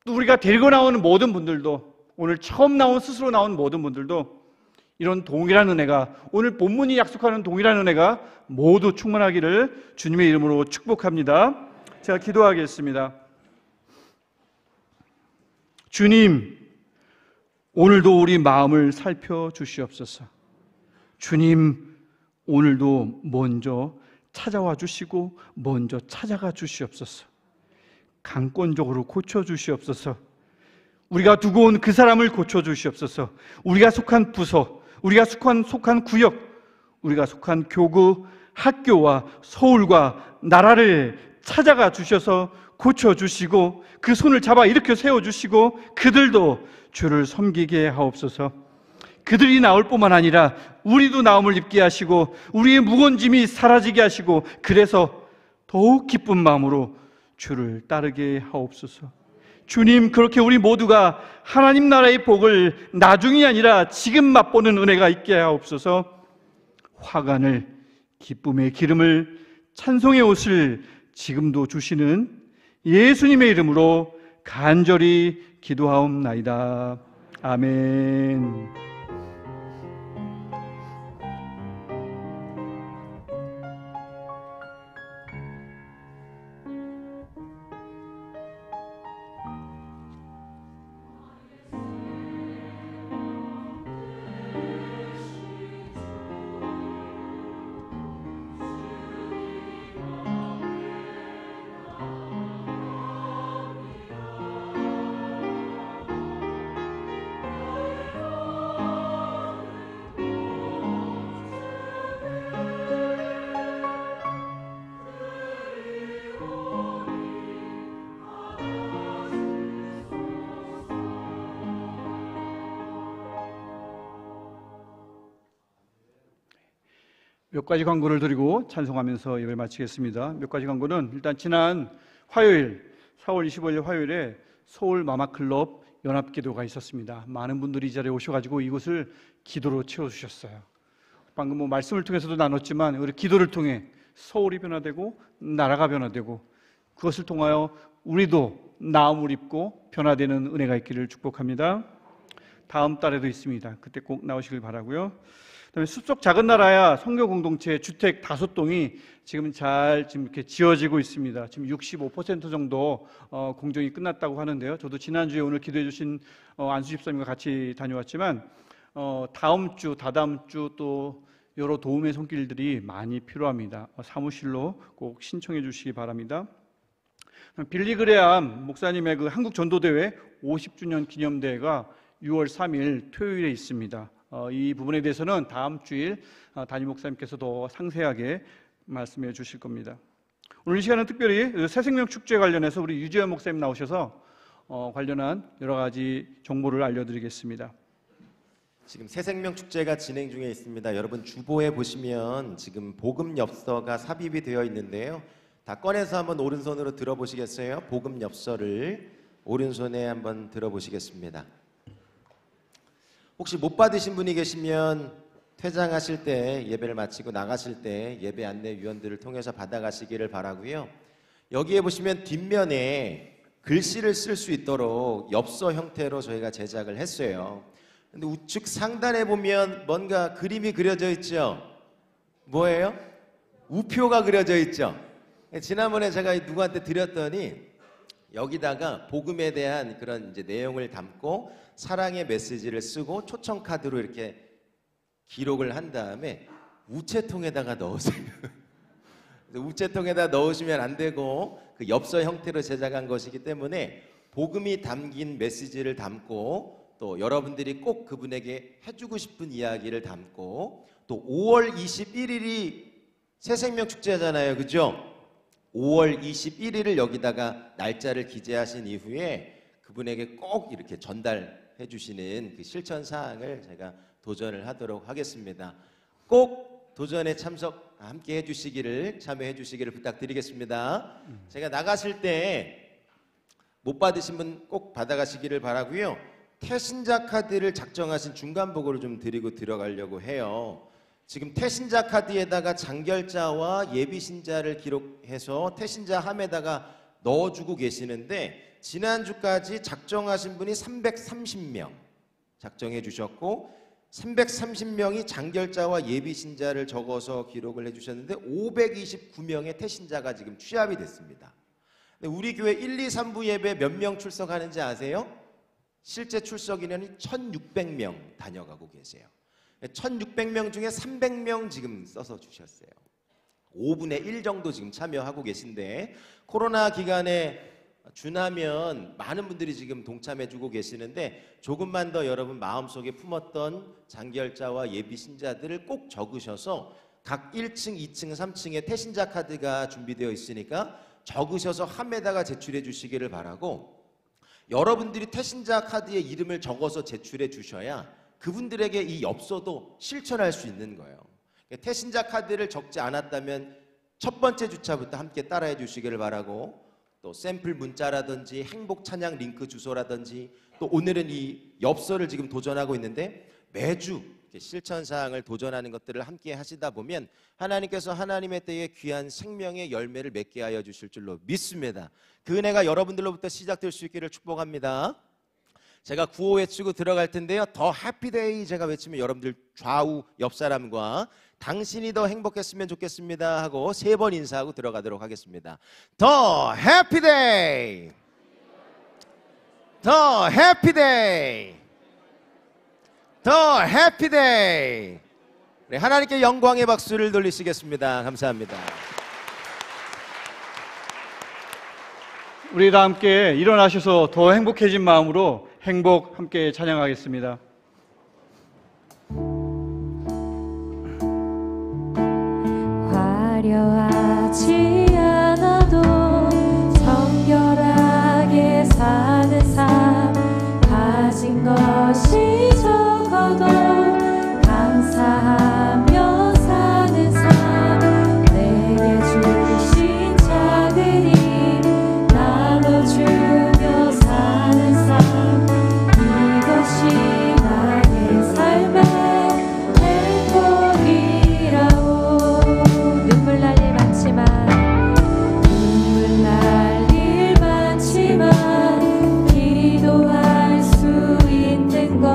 E: 또 우리가 데리고 나오는 모든 분들도, 오늘 처음 나온, 스스로 나온 모든 분들도 이런 동일한 은혜가, 오늘 본문이 약속하는 동일한 은혜가 모두 충만하기를 주님의 이름으로 축복합니다. 제가 기도하겠습니다. 주님, 오늘도 우리 마음을 살펴주시옵소서. 주님, 오늘도 먼저 찾아와 주시고 먼저 찾아가 주시옵소서. 강권적으로 고쳐주시옵소서. 우리가 두고 온 그 사람을 고쳐주시옵소서. 우리가 속한 부서, 우리가 속한 구역, 우리가 속한 교구, 학교와 서울과 나라를 찾아가 주셔서 고쳐주시고 그 손을 잡아 일으켜 세워주시고 그들도 주를 섬기게 하옵소서. 그들이 나올 뿐만 아니라 우리도 나음을 입게 하시고 우리의 무거운 짐이 사라지게 하시고 그래서 더욱 기쁜 마음으로 주를 따르게 하옵소서. 주님, 그렇게 우리 모두가 하나님 나라의 복을 나중이 아니라 지금 맛보는 은혜가 있게 하옵소서. 화관을, 기쁨의 기름을, 찬송의 옷을 지금도 주시는 예수님의 이름으로 간절히 기도하옵나이다. 아멘. 몇 가지 광고를 드리고 찬송하면서 예배를 마치겠습니다. 몇 가지 광고는 일단 지난 화요일 4월 25일 화요일에 서울 마마클럽 연합기도가 있었습니다. 많은 분들이 이 자리에 오셔가지고 이곳을 기도로 채워주셨어요. 방금 말씀을 통해서도 나눴지만 우리 기도를 통해 서울이 변화되고 나라가 변화되고 그것을 통하여 우리도 나음을 입고 변화되는 은혜가 있기를 축복합니다. 다음 달에도 있습니다. 그때 꼭 나오시길 바라고요. 그다음에 숲속 작은 나라야 선교 공동체 주택 5동이 지금 이렇게 지어지고 있습니다. 지금 65% 정도 공정이 끝났다고 하는데요. 저도 지난주에 오늘 기도해 주신 안수 집사님과 같이 다녀왔지만 다음 주, 다다음 주 또 여러 도움의 손길들이 많이 필요합니다. 사무실로 꼭 신청해 주시기 바랍니다. 빌리그레암 목사님의 그 한국 전도대회 50주년 기념대회가 6월 3일 토요일에 있습니다. 이 부분에 대해서는 다음 주일 담임 목사님께서 더 상세하게 말씀해 주실 겁니다. 오늘 이 시간은 특별히 새생명 축제 관련해서 우리 유재현 목사님 나오셔서 관련한 여러 가지 정보를 알려드리겠습니다.
F: 지금 새생명 축제가 진행 중에 있습니다. 여러분 주보에 보시면 지금 복음 엽서가 삽입이 되어 있는데요. 다 꺼내서 한번 오른손으로 들어보시겠어요? 복음 엽서를 오른손에 한번 들어보시겠습니다. 혹시 못 받으신 분이 계시면 퇴장하실 때, 예배를 마치고 나가실 때 예배 안내위원들을 통해서 받아가시기를 바라고요. 여기에 보시면 뒷면에 글씨를 쓸 수 있도록 엽서 형태로 저희가 제작을 했어요. 근데 우측 상단에 보면 뭔가 그림이 그려져 있죠? 뭐예요? 우표가 그려져 있죠? 지난번에 제가 누구한테 드렸더니 여기다가 복음에 대한 그런 이제 내용을 담고 사랑의 메시지를 쓰고 초청 카드로 이렇게 기록을 한 다음에 우체통에다가 넣으세요. 우체통에다 넣으시면 안 되고 그 엽서 형태로 제작한 것이기 때문에 복음이 담긴 메시지를 담고 또 여러분들이 꼭 그분에게 해주고 싶은 이야기를 담고 또 5월 21일이 새생명 축제잖아요. 그죠? 5월 21일을 여기다가 날짜를 기재하신 이후에 그분에게 꼭 이렇게 전달해 주시는 그 실천 사항을 제가 도전을 하도록 하겠습니다. 꼭 도전에 함께 해주시기를, 참여해 주시기를 부탁드리겠습니다. 제가 나가실 때 못 받으신 분 꼭 받아가시기를 바라고요. 태신자 카드를 작정하신 중간 보고를 좀 드리고 들어가려고 해요. 지금 태신자 카드에다가 장결자와 예비신자를 기록해서 태신자 함에다가 넣어주고 계시는데 지난주까지 작정하신 분이 330명 작정해 주셨고 330명이 장결자와 예비신자를 적어서 기록을 해주셨는데 529명의 태신자가 지금 취합이 됐습니다. 우리 교회 1, 2, 3부 예배 몇 명 출석하는지 아세요? 실제 출석 인원이 1600명 다녀가고 계세요. 1600명 중에 300명 지금 써서 주셨어요. 5분의 1 정도 지금 참여하고 계신데 코로나 기간에 준하면 많은 분들이 지금 동참해주고 계시는데 조금만 더 여러분 마음속에 품었던 장결자와 예비신자들을 꼭 적으셔서 각 1층, 2층, 3층에 태신자 카드가 준비되어 있으니까 적으셔서 함에다가 제출해 주시기를 바라고 여러분들이 태신자 카드에 이름을 적어서 제출해 주셔야 그분들에게 이 엽서도 실천할 수 있는 거예요. 태신자 카드를 적지 않았다면 첫 번째 주차부터 함께 따라해 주시기를 바라고 또 샘플 문자라든지 행복 찬양 링크 주소라든지 또 오늘은 이 엽서를 지금 도전하고 있는데 매주 실천 사항을 도전하는 것들을 함께 하시다 보면 하나님께서 하나님의 때에 귀한 생명의 열매를 맺게 하여 주실 줄로 믿습니다. 그 은혜가 여러분들로부터 시작될 수 있기를 축복합니다. 제가 구호 외치고 들어갈 텐데요. 더 해피데이 제가 외치면 여러분들 좌우 옆 사람과 당신이 더 행복했으면 좋겠습니다 하고 3번 인사하고 들어가도록 하겠습니다. 더 해피데이, 더 해피데이, 더 해피데이. 네, 하나님께 영광의 박수를 돌리시겠습니다. 감사합니다.
E: 우리 다 함께 일어나셔서 더 행복해진 마음으로 행복 함께 찬양하겠습니다.
A: 화려하지 않아도 정결하게 사는 삶 가진 것이 적어도 감사하며 사는 삶 내게 주신 작은 힘 나눠주며 사는 삶 이것이 나의 삶의 행복이라오. 눈물 날 일 많지만 기도할 수 있는 것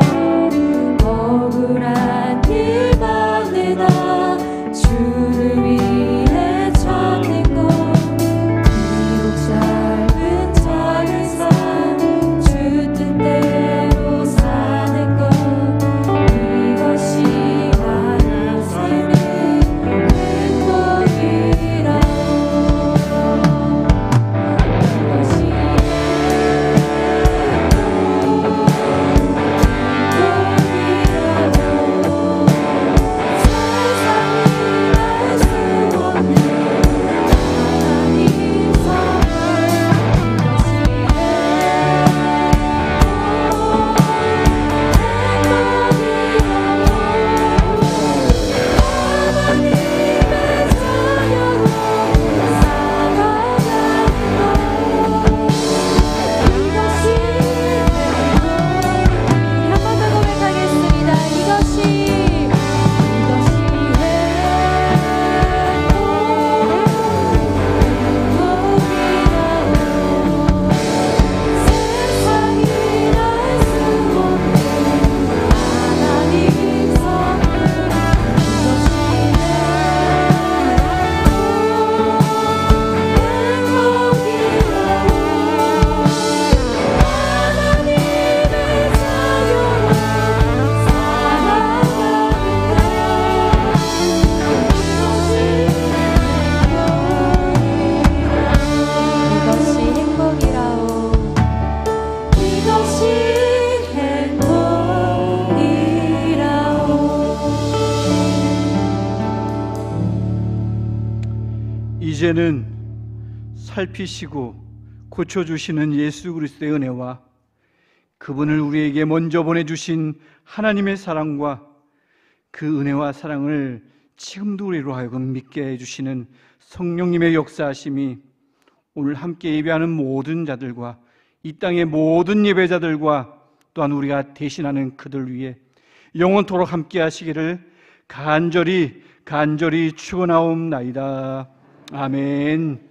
E: 이제는 살피시고 고쳐주시는 예수 그리스도의 은혜와 그분을 우리에게 먼저 보내주신 하나님의 사랑과 그 은혜와 사랑을 지금도 우리로 하여금 믿게 해주시는 성령님의 역사하심이 오늘 함께 예배하는 모든 자들과 이 땅의 모든 예배자들과 또한 우리가 대신하는 그들 위해 영원토록 함께 하시기를 간절히 축원하옵나이다. 아멘.